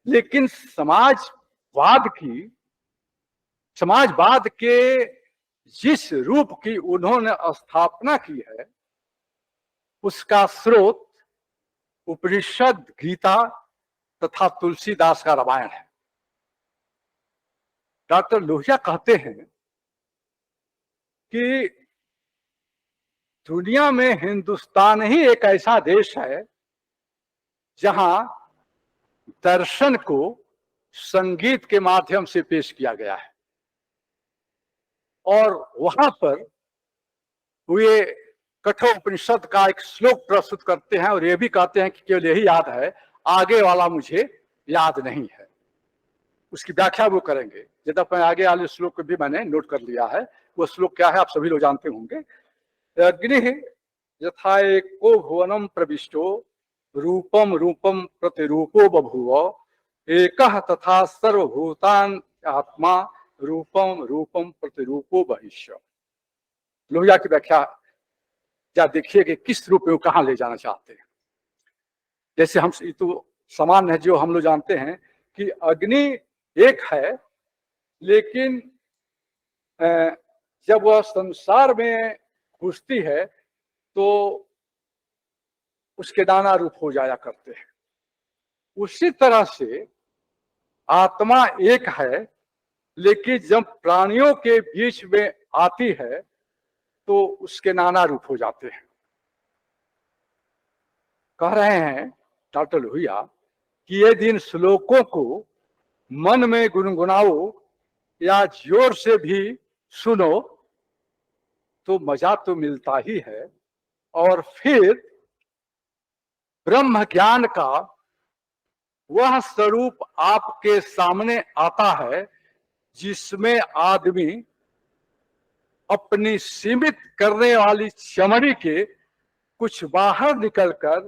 लेकिन समाजवाद के जिस रूप की उन्होंने स्थापना की है, उसका स्रोत उपनिषद, गीता तथा तुलसीदास का रामायण है। डॉक्टर लोहिया कहते हैं कि दुनिया में हिंदुस्तान ही एक ऐसा देश है जहां दर्शन को संगीत के माध्यम से पेश किया गया है और वहां पर वे कठोपनिषद का एक श्लोक प्रस्तुत करते हैं और ये भी कहते हैं कि केवल यही याद है, आगे वाला मुझे याद नहीं है। उसकी व्याख्या वो करेंगे। जब मैं आगे वाले श्लोक को भी मैंने नोट कर लिया है। वो श्लोक क्या है आप सभी लोग जानते होंगे। अग्नि यथा एको भुवनम प्रविष्टो रूपम रूपम प्रतिरूपो बभूव एकः तथा सर्वभूतान आत्मा रूपम रूपम प्रतिरूपो बहिष्य। लोहिया की व्याख्या या देखिए कि किस रूप में कहां ले जाना चाहते हैं। जैसे हम तो समान है जो हम लोग जानते हैं कि अग्नि एक है, लेकिन जब वह संसार में घुसती है तो उसके नाना रूप हो जाया करते हैं। उसी तरह से आत्मा एक है, लेकिन जब प्राणियों के बीच में आती है तो उसके नाना रूप हो जाते हैं। कह रहे हैं डॉक्टर लोहिया कि ये दिन श्लोकों को मन में गुनगुनाओ या जोर से भी सुनो तो मजा तो मिलता ही है, और फिर ब्रह्म ज्ञान का वह स्वरूप आपके सामने आता है जिसमें आदमी अपनी सीमित करने वाली चमड़ी के कुछ बाहर निकलकर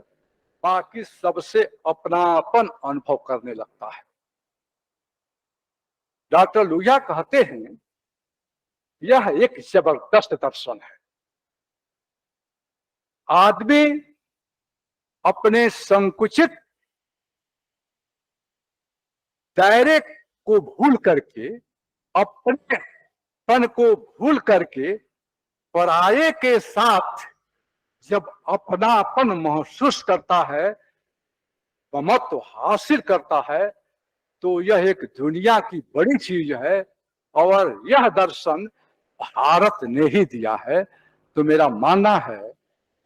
बाकी सबसे अपनापन अनुभव करने लगता है। डॉक्टर लोहिया कहते हैं यह एक जबरदस्त दर्शन है। आदमी अपने संकुचित दायरे को भूल करके, अपने पन को भूल करके पराये के साथ जब अपनापन महसूस करता है, ममत्व हासिल करता है, तो यह एक दुनिया की बड़ी चीज है और यह दर्शन भारत ने ही दिया है। तो मेरा मानना है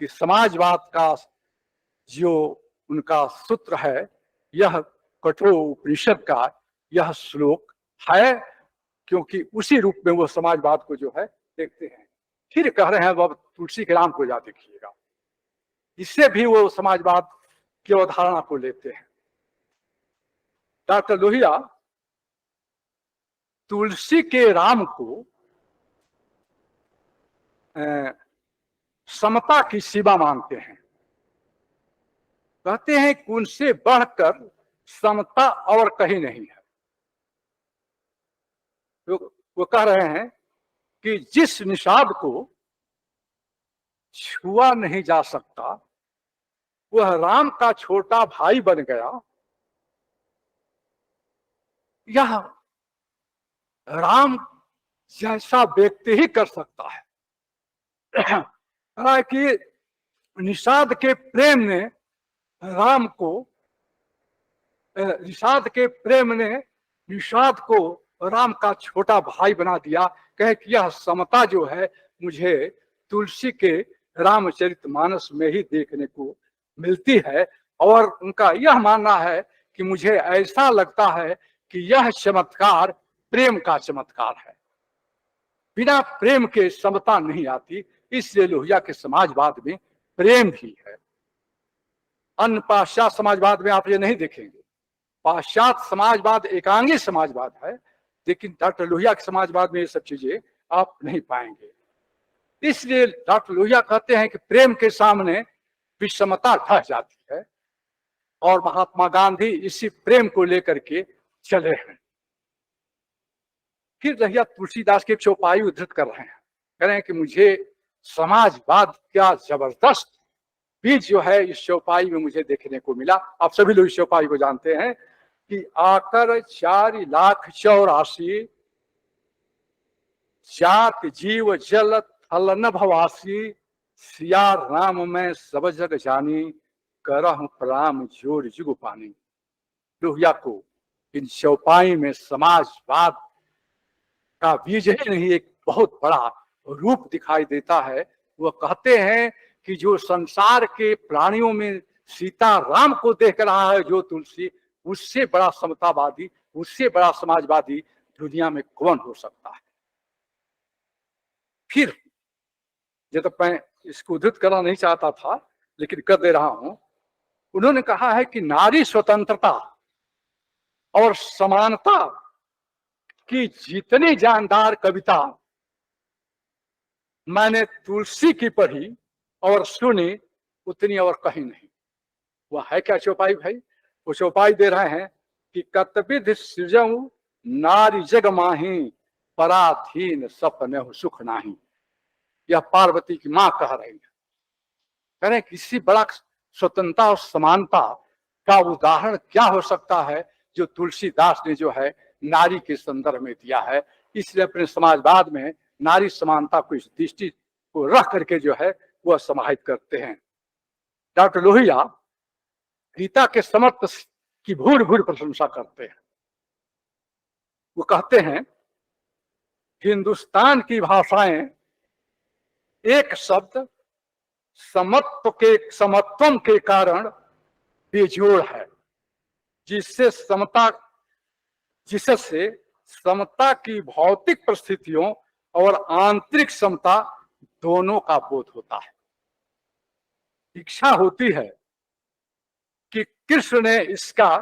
कि समाजवाद का जो उनका सूत्र है, यह कठोपनिषद का यह श्लोक है, क्योंकि उसी रूप में वो समाजवाद को जो है देखते हैं। फिर कह रहे हैं अब तुलसी के राम को जा देखिएगा, इससे भी वो समाजवाद की अवधारणा को लेते हैं। डॉक्टर लोहिया तुलसी के राम को समता की सीमा मानते हैं। कहते हैं कि उनसे बढ़कर समता और कहीं नहीं है। वो कह रहे हैं कि जिस निषाद को छुआ नहीं जा सकता वह राम का छोटा भाई बन गया। यह राम जैसा व्यक्ति ही कर सकता है। कि निषाद के प्रेम ने राम को, निषाद के प्रेम ने निषाद को राम का छोटा भाई बना दिया। कहे कि यह समता जो है मुझे तुलसी के रामचरितमानस में ही देखने को मिलती है, और उनका यह मानना है कि मुझे ऐसा लगता है कि यह चमत्कार प्रेम का चमत्कार है। बिना प्रेम के समता नहीं आती, इसलिए लोहिया के समाजवाद में प्रेम भी है। अन्य पाश्चात्य समाजवाद में आप ये नहीं देखेंगे। पाश्चात्य समाजवाद एकांगी समाजवाद है, लेकिन डॉक्टर लोहिया के समाजवाद में ये सब चीजें आप नहीं पाएंगे। इसलिए डॉक्टर लोहिया कहते हैं कि प्रेम के सामने विषमता ढह जाती है, और महात्मा गांधी इसी प्रेम को लेकर के चले हैं। फिर रहिया तुलसीदास की चौपाई उद्धृत कर रहे हैं, कह रहे हैं कि मुझे समाजवाद का जबरदस्त बीज जो है इस चौपाई में मुझे देखने को मिला। आप सभी लोग इस चौपाई को जानते हैं कि आकर 4,84,000 जात जीव जल थल न भवासी, सिया राम में सब जग जानी, करह प्रणाम जोर जुग पानी। लोहिया को इन चौपाई में समाजवाद का बीज ही नहीं एक बहुत बड़ा रूप दिखाई देता है। वह कहते हैं कि जो संसार के प्राणियों में सीता राम को देख रहा है जो तुलसी, उससे बड़ा समतावादी, उससे बड़ा समाजवादी दुनिया में कौन हो सकता है। फिर ये तो मैं इसको उद्धृत करना नहीं चाहता था, लेकिन कर दे रहा हूं। उन्होंने कहा है कि नारी स्वतंत्रता और समानता की जितनी जानदार कविता मैंने तुलसी की पढ़ी और सुनी, उतनी और कहीं नहीं। वह है क्या चौपाई भाई? वो चौपाई दे रहे हैं कि कतविध सृजऊ नारी जग माही, पराधीन सपने सुख नाही। यह पार्वती की मां कह रही है। कह रहे किसी बड़ा स्वतंत्रता और समानता का उदाहरण क्या हो सकता है जो तुलसीदास ने जो है नारी के संदर्भ में दिया है। इसलिए अपने समाजवाद में नारी समानता को इस दृष्टि को रख करके जो है वह समाहित करते हैं। डॉक्टर लोहिया गीता के समर्थ की भूर भूर प्रशंसा करते हैं। वो कहते हैं हिंदुस्तान की भाषाएं एक शब्द समत्वम के कारण बेजोड़ है, जिससे समता की भौतिक परिस्थितियों और आंतरिक समता दोनों का बोध होता है। इच्छा होती है कि कृष्ण ने इसका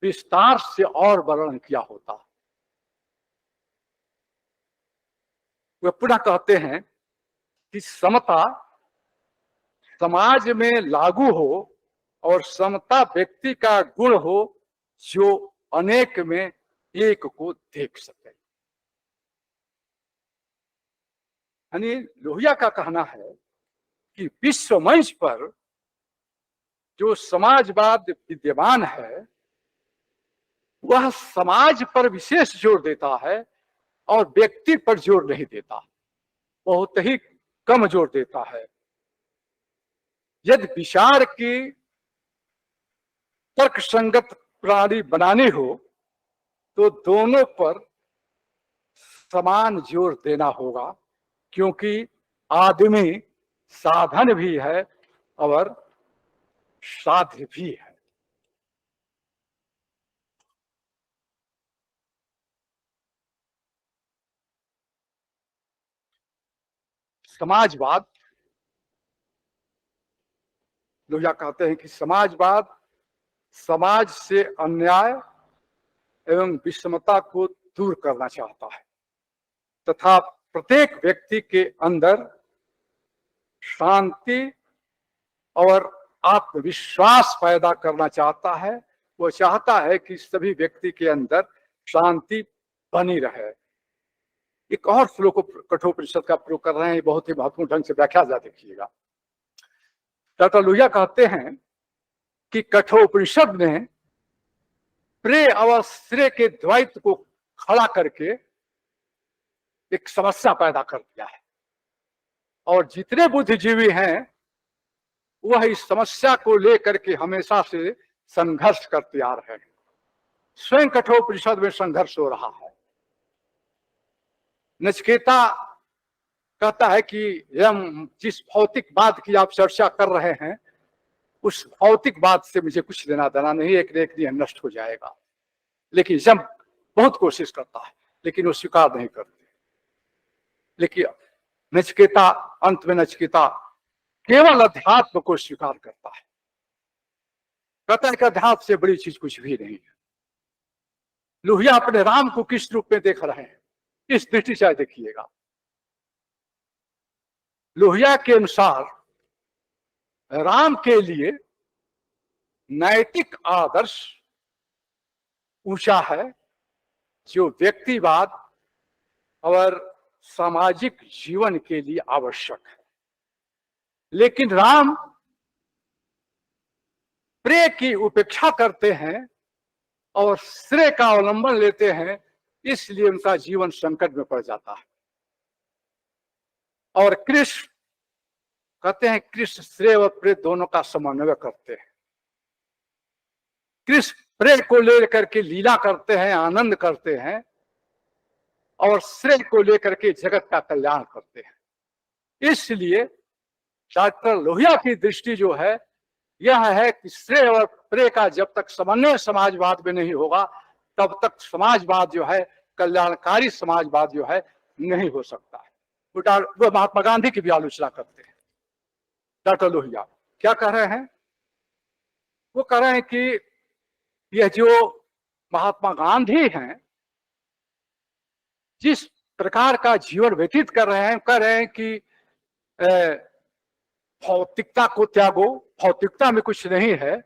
विस्तार से और वर्णन किया होता। वे पुनः कहते हैं कि समता समाज में लागू हो और समता व्यक्ति का गुण हो जो अनेक में एक को देख सके। यानी लोहिया का कहना है कि विश्व मंच पर जो समाजवाद विद्यमान है वह समाज पर विशेष जोर देता है और व्यक्ति पर जोर नहीं देता, बहुत ही कम जोर देता है। यदि विचार की तर्क संगत प्रणाली बनानी हो तो दोनों पर समान जोर देना होगा, क्योंकि आदमी साधन भी है और साध्य भी है। समाजवाद, लोहिया कहते हैं कि समाजवाद समाज से अन्याय एवं विषमता को दूर करना चाहता है तथा प्रत्येक व्यक्ति के अंदर शांति और आत्मविश्वास पैदा करना चाहता है। वो चाहता है कि सभी व्यक्ति के अंदर शांति बनी रहे। एक और श्लोक को कठोपनिषद का प्रयोग कर रहे हैं, बहुत ही महत्वपूर्ण ढंग से व्याख्या जा देखिएगा। डॉक्टर लोहिया कहते हैं कि कठोपनिषद ने प्रेय और श्रेय के द्वैत को खड़ा करके एक समस्या पैदा कर दिया है और जितने बुद्धिजीवी हैं वह इस समस्या को लेकर के हमेशा से संघर्ष करते आ रहे हैं। स्वयं कठोपनिषद में संघर्ष हो रहा है। नचिकेता कहता है कि हम जिस भौतिकवाद की आप चर्चा कर रहे हैं उस भौतिकवाद से मुझे कुछ लेना देना नहीं, एक न एक दिन नष्ट हो जाएगा। लेकिन जब बहुत कोशिश करता है लेकिन वो स्वीकार नहीं करते। लेकिन नचिकेता, अंत में नचिकेता केवल अध्यात्म को स्वीकार करता है। कहता है कि अध्यात्म से बड़ी चीज कुछ भी नहीं है। लोहिया अपने राम को किस रूप में देख रहे हैं, इस दृष्टि से देखिएगा। लोहिया के अनुसार राम के लिए नैतिक आदर्श ऊंचा है जो व्यक्तिवाद और सामाजिक जीवन के लिए आवश्यक है। लेकिन राम प्रेय की उपेक्षा करते हैं और श्रेय का अवलंबन लेते हैं, इसलिए उनका जीवन संकट में पड़ जाता है। और कृष्ण कहते हैं, कृष्ण श्रेय व प्रेय दोनों का समन्वय करते हैं। कृष्ण प्रेय को लेकर के लीला करते हैं, आनंद करते हैं, और श्रेय को लेकर के जगत का कल्याण करते हैं। इसलिए डॉक्टर लोहिया की दृष्टि जो है यह है कि श्रेय और प्रेय का जब तक समन्वय समाजवाद में नहीं होगा तब तक समाजवाद जो है, कल्याणकारी समाजवाद जो है, नहीं हो सकता है। वो महात्मा गांधी की भी आलोचना करते हैं। डॉक्टर लोहिया क्या कह रहे हैं? वो कह रहे हैं कि यह जो महात्मा गांधी हैं, जिस प्रकार का जीवन व्यतीत कर रहे हैं, कह रहे हैं कि भौतिकता को त्यागो, भौतिकता में कुछ नहीं है,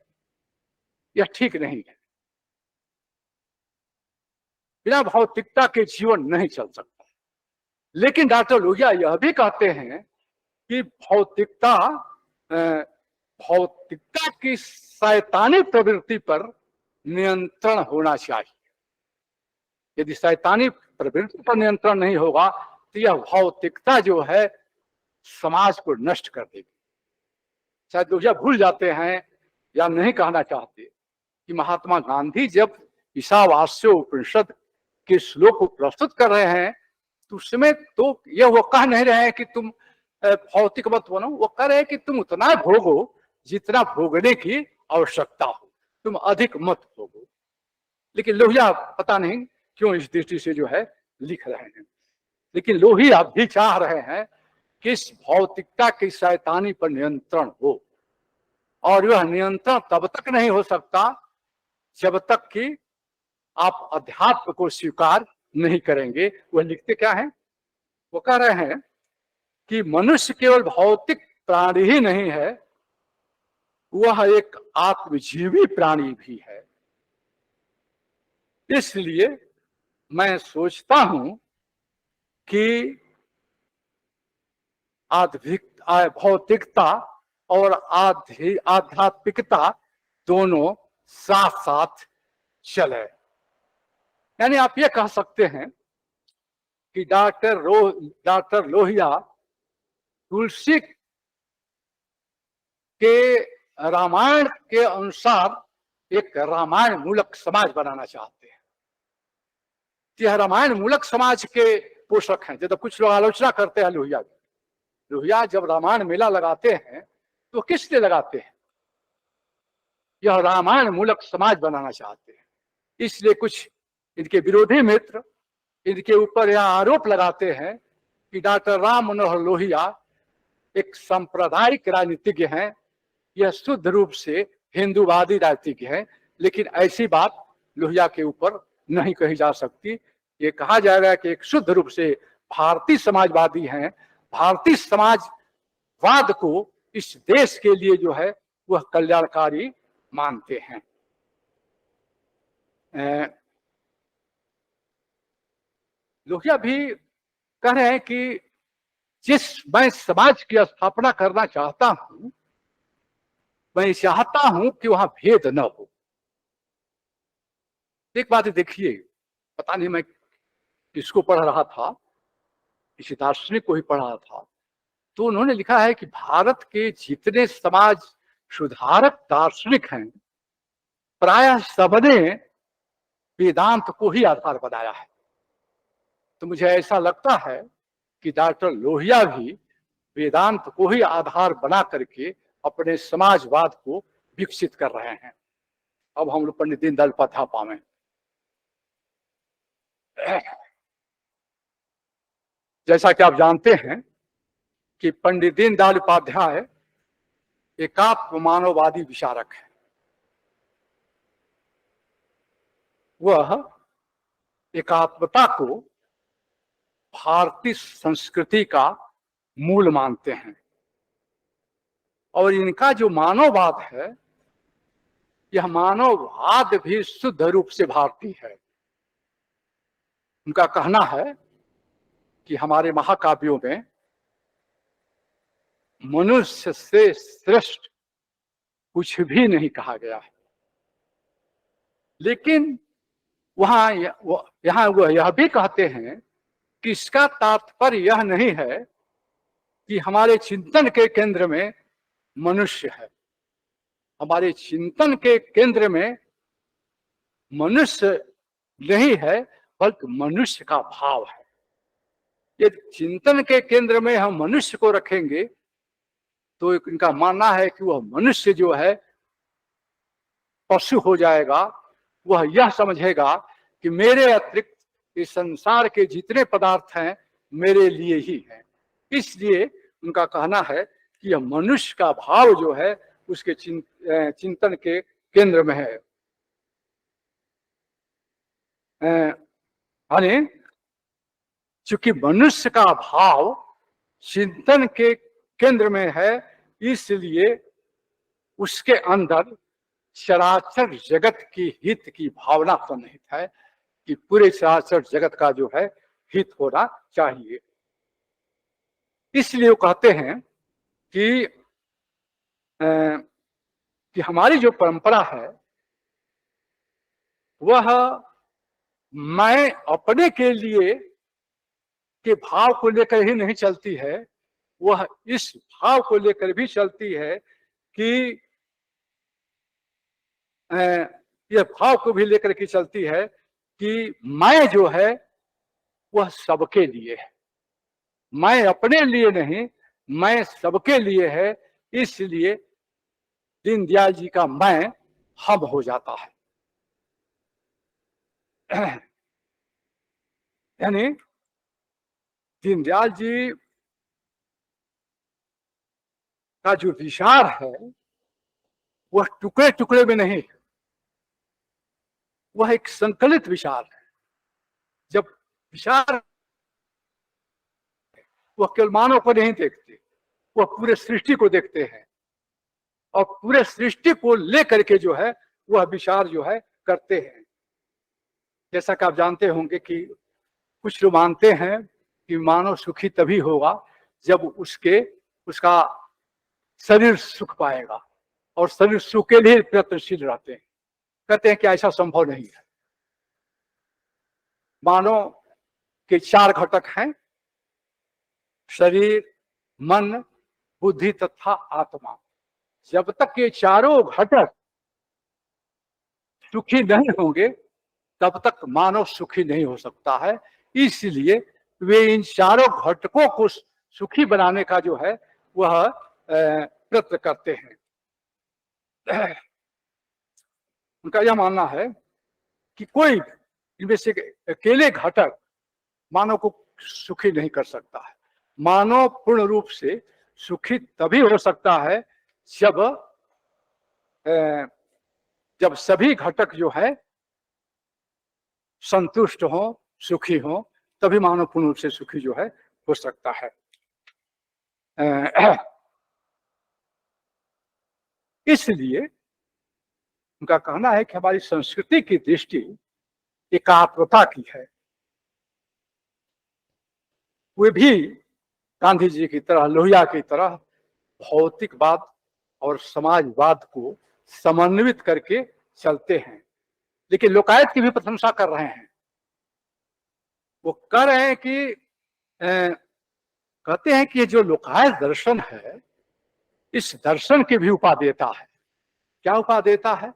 यह ठीक नहीं है। बिना भौतिकता के जीवन नहीं चल सकता। लेकिन डॉक्टर लोहिया यह भी कहते हैं कि भौतिकता की शैतानी प्रवृत्ति पर नियंत्रण होना चाहिए। यदि शैतानी प्रवृत्ति पर नियंत्रण नहीं होगा तो यह भौतिकता जो है समाज को नष्ट कर देगी। शायद लोहिया भूल जाते हैं या नहीं कहना चाहते कि महात्मा गांधी जब ईशावास्य उपनिषद के श्लोक को प्रस्तुत कर रहे हैं तो उसमें तो यह वो कह नहीं रहे हैं कि तुम भौतिक मत बनो, वो कह रहे हैं कि तुम उतना भोगो जितना भोगने की आवश्यकता हो, तुम अधिक मत भोगो। लेकिन लोहिया पता नहीं क्यों इस दृष्टि से जो है लिख रहे हैं। लेकिन लोहिया भी चाह रहे हैं कि इस भौतिकता की शैतानी पर नियंत्रण हो, और यह नियंत्रण तब तक नहीं हो सकता जब तक कि आप अध्यात्म को स्वीकार नहीं करेंगे। वह लिखते क्या है? वो कह रहे हैं कि मनुष्य केवल भौतिक प्राणी ही नहीं है, वह एक आत्मजीवी प्राणी भी है। इसलिए मैं सोचता हूं कि भौतिकता और आध्यात्मिकता दोनों साथ साथ चले। यानी आप ये कह सकते हैं कि डॉक्टर लोहिया तुलसी के रामायण के अनुसार एक रामायण मूलक समाज बनाना चाहते हैं। यह रामायण मूलक समाज के पोषक हैं। जब कुछ लोग आलोचना करते हैं लोहिया जब रामायण मेला लगाते हैं तो किस लिए लगाते हैं? यह रामायण मूलक समाज बनाना चाहते हैं। इसलिए कुछ इनके विरोधी मित्र इनके ऊपर यह आरोप लगाते हैं कि डॉक्टर राम मनोहर लोहिया एक सांप्रदायिक राजनीतिज्ञ हैं, यह शुद्ध रूप से हिंदूवादी राजनीतिज्ञ हैं। लेकिन ऐसी बात लोहिया के ऊपर नहीं कही जा सकती। ये कहा जाएगा कि एक शुद्ध रूप से भारतीय समाजवादी हैं, भारतीय समाजवाद को इस देश के लिए जो है वह कल्याणकारी मानते हैं। लोहिया भी कह रहे हैं कि मैं समाज की स्थापना करना चाहता हूं, मैं चाहता हूं कि वहां भेद न हो। एक बात देखिए, पता नहीं मैं किसको पढ़ रहा था, किसी दार्शनिक को ही पढ़ रहा था, तो उन्होंने लिखा है कि भारत के जितने समाज सुधारक दार्शनिक हैं प्रायः सबने वेदांत को ही आधार बनाया है। तो मुझे ऐसा लगता है कि डॉक्टर लोहिया भी वेदांत को ही आधार बना करके अपने समाजवाद को विकसित कर रहे हैं। अब हम लोग पंडित दीनदयाल उपाध्याय पावे, जैसा कि आप जानते हैं कि पंडित दीनदयाल उपाध्याय एकात्म मानववादी विचारक है। वह एकात्मता को भारतीय संस्कृति का मूल मानते हैं, और इनका जो मानववाद है यह मानववाद भी शुद्ध रूप से भारतीय है। उनका कहना है कि हमारे महाकाव्यों में मनुष्य से श्रेष्ठ कुछ भी नहीं कहा गया है। लेकिन यहाँ वह यह भी कहते हैं कि इसका तात्पर्य यह नहीं है कि हमारे चिंतन के केंद्र में मनुष्य है। हमारे चिंतन के केंद्र में मनुष्य नहीं है बल्कि मनुष्य का भाव है। यदि चिंतन के केंद्र में हम मनुष्य को रखेंगे तो इनका मानना है कि वह मनुष्य जो है पशु हो जाएगा, वह यह समझेगा कि मेरे अतिरिक्त इस संसार के जितने पदार्थ हैं मेरे लिए ही हैं। इसलिए उनका कहना है कि यह मनुष्य का भाव जो है उसके चिंतन के केंद्र में है। यानी चूंकि मनुष्य का भाव चिंतन के केंद्र में है, इसलिए उसके अंदर चराचर जगत की हित की भावना सन्निहित है कि पूरे चराचर जगत का जो है हित होना चाहिए। इसलिए वो कहते हैं कि हमारी जो परंपरा है वह मैं अपने के लिए के भाव को लेकर ही नहीं चलती है, वह इस भाव को लेकर भी चलती है कि यह भाव को भी लेकर के चलती है कि मैं जो है वह सबके लिए है, मैं अपने लिए नहीं, मैं सबके लिए है। इसलिए दीनदयाल जी का मैं हम हो जाता है। यानी दीनदयाल जी का जो विचार है वह टुकड़े टुकड़े में नहीं, वह एक संकलित विचार है। जब विचार वह केवल मानव को नहीं देखते, वह पूरे सृष्टि को देखते हैं और पूरे सृष्टि को लेकर के जो है वह विचार जो है करते हैं। जैसा कि आप जानते होंगे कि कुछ लोग मानते हैं कि मानव सुखी तभी होगा जब उसका शरीर सुख पाएगा, और शरीर सुख के लिए प्रयत्नशील रहते हैं। कहते हैं कि ऐसा संभव नहीं है। मानव के 4 घटक हैं, शरीर, मन, बुद्धि तथा आत्मा। जब तक ये चारों घटक सुखी नहीं होंगे तब तक मानव सुखी नहीं हो सकता है। इसलिए वे इन चारों घटकों को सुखी बनाने का जो है वह प्रयत्न करते हैं। उनका यह मानना है कि कोई इनमें से अकेले घटक मानव को सुखी नहीं कर सकता है। मानव पूर्ण रूप से सुखी तभी हो सकता है जब सभी घटक जो है संतुष्ट हो, सुखी हो, तभी मानव पूर्ण रूप से सुखी जो है हो सकता है। इसलिए उनका कहना है कि हमारी संस्कृति की दृष्टि एकात्मता की है। वे भी गांधी जी की तरह, लोहिया की तरह भौतिकवाद और समाजवाद को समन्वित करके चलते हैं, लेकिन लोकायत की भी प्रशंसा कर रहे हैं। वो कह रहे हैं कि कहते हैं कि ये जो लोकायत दर्शन है, इस दर्शन की भी उपादेयता है। क्या उपादेयता है?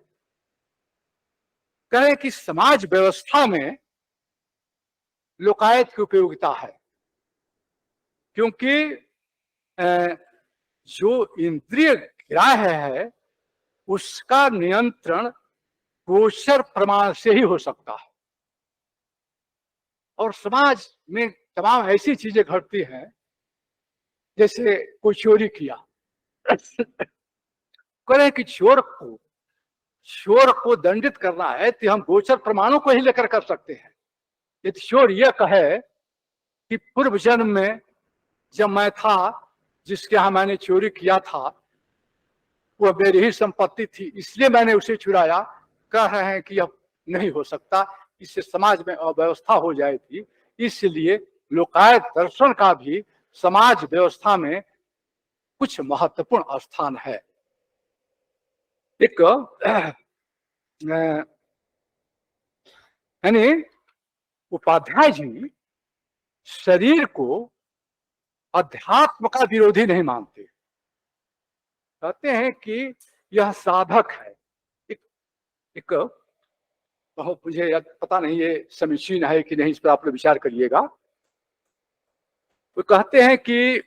कहें कि समाज व्यवस्था में लोकायत की उपयोगिता है, क्योंकि जो इंद्रिय ग्राह्य है उसका नियंत्रण गोचर प्रमाण से ही हो सकता है। और समाज में तमाम ऐसी चीजें घटती हैं, जैसे कोई चोरी किया, करें कि चोर को दंडित करना है तो हम गोचर प्रमाणों को ही लेकर कर सकते हैं। यदि चोर यह कहे कि पूर्व जन्म में जब मैं था, जिसके यहां मैंने चोरी किया था, वह मेरी ही संपत्ति थी, इसलिए मैंने उसे चुराया, कह रहे हैं कि अब नहीं हो सकता, इससे समाज में अव्यवस्था हो जाएगी। इसलिए लोकायत दर्शन का भी समाज व्यवस्था में कुछ महत्वपूर्ण स्थान है। एक यानी उपाध्याय जी शरीर को अध्यात्म का विरोधी नहीं मानते, कहते हैं कि यह साधक है। एक बहुत, मुझे पता नहीं ये समीचीन है कि नहीं, इस पर आप लोग विचार करिएगा। वो कहते हैं कि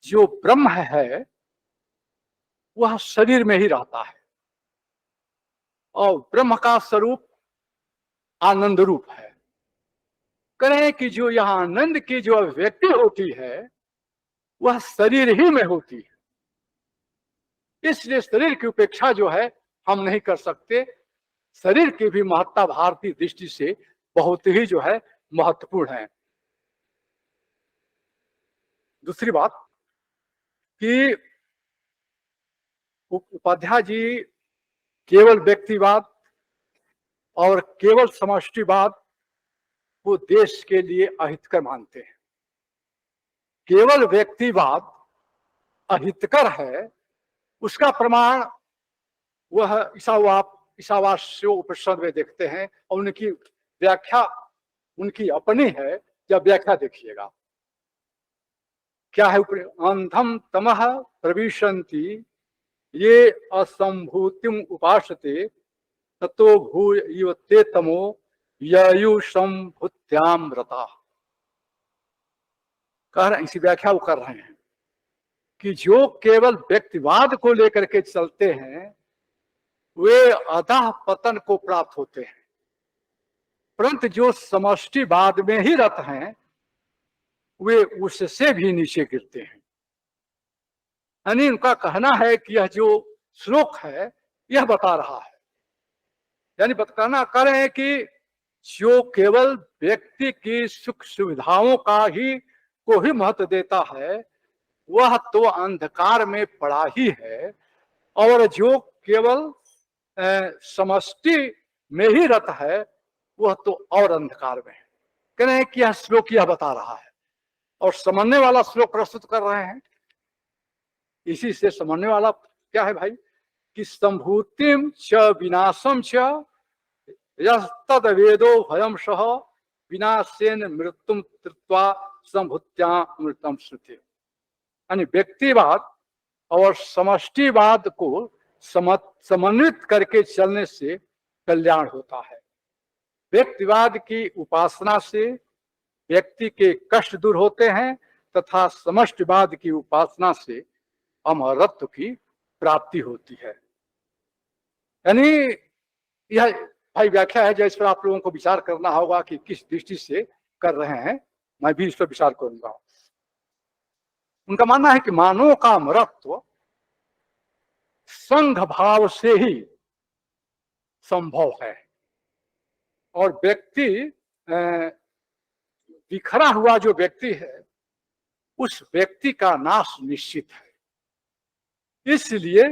जो ब्रह्म है वह शरीर में ही रहता है और ब्रह्म का स्वरूप आनंद रूप है। करें कि जो यह आनंद की जो अभिव्यक्ति होती है वह शरीर ही में होती है। इसलिए शरीर की उपेक्षा जो है हम नहीं कर सकते। शरीर की भी महत्ता भारतीय दृष्टि से बहुत ही जो है महत्वपूर्ण है। दूसरी बात कि उपाध्याय जी केवल व्यक्तिवाद और केवल समष्टिवाद को देश के लिए अहितकर मानते हैं। केवल व्यक्तिवाद अहितकर है, उसका प्रमाण वह ईसावास्य उपनिषद में देखते हैं और उनकी व्याख्या उनकी अपनी है। जब व्याख्या देखिएगा क्या है, अंधम तमः प्रविशन्ति ये असंभूतिम उपासते ततो भूय ते तमो ययुषम भूत्याम रता। कह रहे इसी व्याख्या वो कर रहे हैं कि जो केवल व्यक्तिवाद को लेकर के चलते हैं वे अधः पतन को प्राप्त होते हैं, परंतु जो समष्टिवाद में ही रत हैं वे उससे भी नीचे गिरते हैं। यानी उनका कहना है कि यह जो श्लोक है यह बता रहा है, यानी बताना कर रहे हैं कि जो केवल व्यक्ति की सुख सुविधाओं का ही को ही महत्व देता है वह तो अंधकार में पड़ा ही है, और जो केवल समष्टि में ही रत है वह तो और अंधकार में है। कह रहे हैं कि यह श्लोक यह बता रहा है और समझने वाला श्लोक प्रस्तुत कर रहे हैं। इसी से समझने वाला क्या है भाई कि संभूतिम च विनाशम च यस्तद वेदो भयम सह विनाशेन मृत्युम तृत्वा संभूत्या अमृतम श्रुति। यानी व्यक्तिवाद और समष्टिवाद को समन्वित करके चलने से कल्याण होता है। व्यक्तिवाद की उपासना से व्यक्ति के कष्ट दूर होते हैं तथा समष्टिवाद की उपासना से अमरत्व की प्राप्ति होती है। यानी यह भाई व्याख्या है, जिस पर आप लोगों को विचार करना होगा कि किस दृष्टि से कर रहे हैं। मैं भी इस पर विचार करूंगा। उनका मानना है कि मानव का अमरत्व संघ भाव से ही संभव है और व्यक्ति बिखरा हुआ जो व्यक्ति है उस व्यक्ति का नाश निश्चित है। इसलिए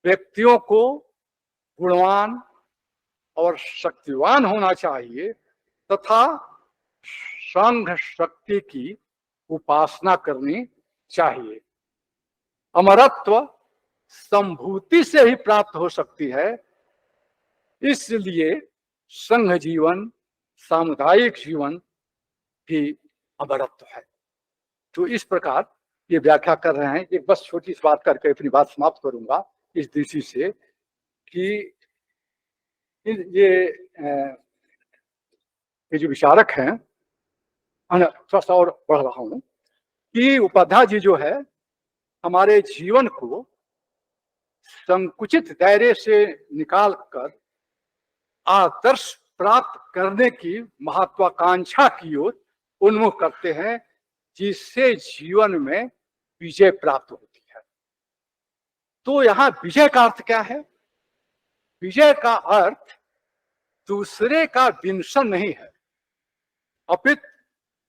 व्यक्तियों को गुणवान और शक्तिवान होना चाहिए तथा संघ शक्ति की उपासना करनी चाहिए। अमरत्व संभूति से ही प्राप्त हो सकती है, इसलिए संघ जीवन सामुदायिक जीवन भी अमरत्व है। तो इस प्रकार ये व्याख्या कर रहे हैं। एक बस छोटी सी बात करके अपनी बात समाप्त करूंगा इस दृष्टि से कि ये जो विचारक हैं, थोड़ा सा और बढ़ रहा हूं कि उपाध्याय जी जो है हमारे जीवन को संकुचित दायरे से निकालकर आदर्श प्राप्त करने की महत्वाकांक्षा की ओर उन्मुख करते हैं, जिससे जीवन में विजय प्राप्त होती है। तो यहाँ विजय का अर्थ क्या है? विजय का अर्थ दूसरे का विनाशन नहीं है, अपितु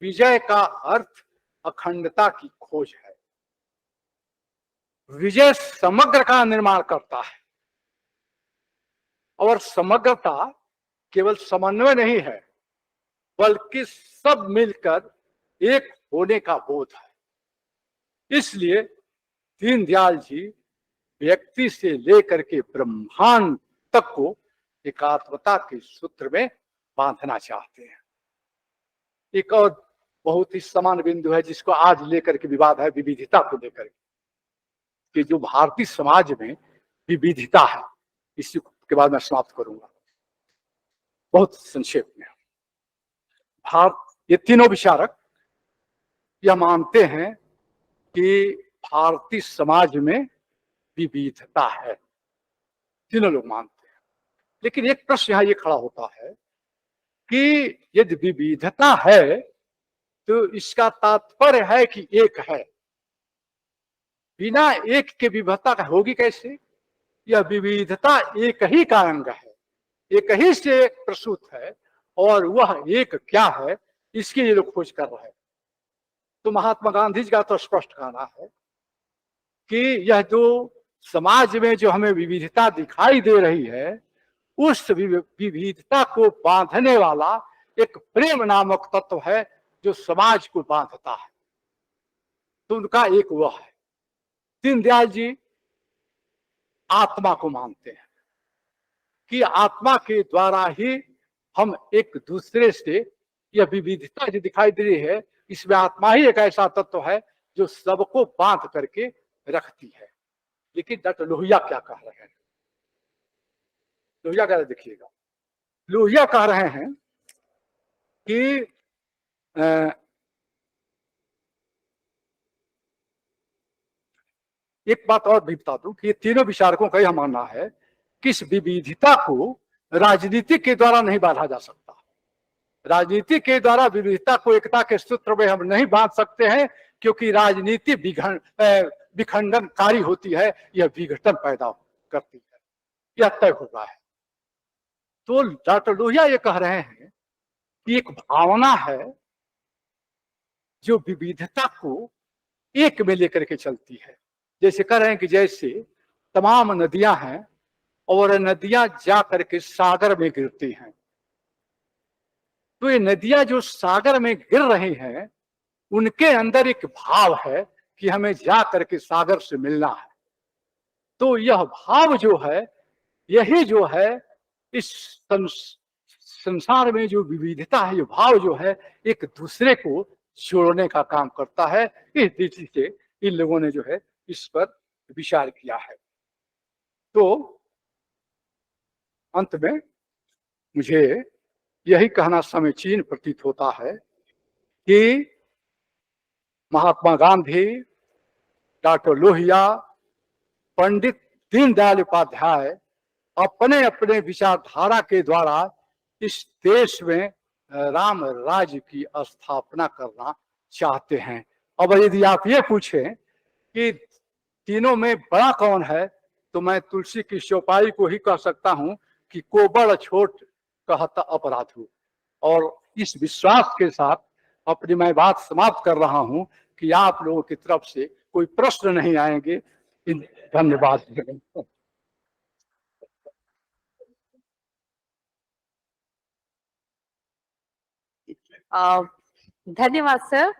विजय का अर्थ अखंडता की खोज है। विजय समग्र का निर्माण करता है और समग्रता केवल समन्वय नहीं है बल्कि सब मिलकर एक होने का बोध है। इसलिए दीनदयाल जी व्यक्ति से लेकर के ब्रह्मांड तक को एकात्मता के सूत्र में बांधना चाहते हैं। एक और बहुत ही समान बिंदु है जिसको आज लेकर के विवाद है, विविधता को लेकर के, जो भारतीय समाज में विविधता है। इसी के बाद मैं समाप्त करूंगा बहुत संक्षेप में। ये तीनों विचारक यह मानते हैं कि भारतीय समाज में विविधता है, तीनों लोग मानते हैं। लेकिन एक प्रश्न यहाँ ये खड़ा होता है कि यदि विविधता है तो इसका तात्पर्य है कि एक है, बिना एक के विविधता का होगी कैसे? यह विविधता एक ही का अंग है, एक ही से प्रसूत है, और वह एक क्या है इसके ये लोग खोज कर रहे हैं। तो महात्मा गांधी जी का तो स्पष्ट कहना है कि यह जो समाज में जो हमें विविधता दिखाई दे रही है, उस विविधता को बांधने वाला एक प्रेम नामक तत्व है जो समाज को बांधता है। तो उनका एक वह है। दीनदयाल जी आत्मा को मानते हैं कि आत्मा के द्वारा ही हम एक दूसरे से, यह विविधता जो दिखाई दे रही है, इसमें आत्मा ही एक ऐसा तत्व है जो सबको बांध करके रखती है। लेकिन डॉक्टर लोहिया क्या कह रहे हैं? लोहिया कह रहे, देखिएगा, लोहिया कह रहे हैं कि एक बात और भी बता दूं कि ये तीनों विचारकों का यह मानना है कि इस विविधता को राजनीति के द्वारा नहीं बांधा जा सकता। राजनीति के द्वारा विविधता को एकता के सूत्र में हम नहीं बांध सकते हैं, क्योंकि राजनीति विखंडनकारी होती है, यह विघटन पैदा करती है, यह तय हो रहा है। तो डॉक्टर लोहिया ये कह रहे हैं कि एक भावना है जो विविधता को एक में लेकर के चलती है। जैसे कह रहे हैं कि जैसे तमाम नदियां हैं और नदियां जा करके सागर में गिरती हैं, तो ये नदियां जो सागर में गिर रही हैं उनके अंदर एक भाव है कि हमें जा करके सागर से मिलना है। तो यह भाव जो है, यही जो है इस संसार में जो विविधता है, ये भाव जो है एक दूसरे को जोड़ने का काम करता है। इस दृष्टि से इन लोगों ने जो है इस पर विचार किया है। तो अंत में मुझे यही कहना समीचीन प्रतीत होता है कि महात्मा गांधी, डॉक्टर लोहिया, पंडित दीनदयाल उपाध्याय अपने अपने विचारधारा के द्वारा इस देश में राम राज्य की स्थापना करना चाहते हैं। अब यदि आप ये पूछें कि तीनों में बड़ा कौन है, तो मैं तुलसी की चौपाई को ही कह सकता हूं कि को बड़ छोट कहता अपराधु। और इस विश्वास के साथ अपनी मैं बात समाप्त कर रहा हूं कि आप लोगों की तरफ से कोई प्रश्न नहीं आएंगे। धन्यवाद। धन्यवाद सर।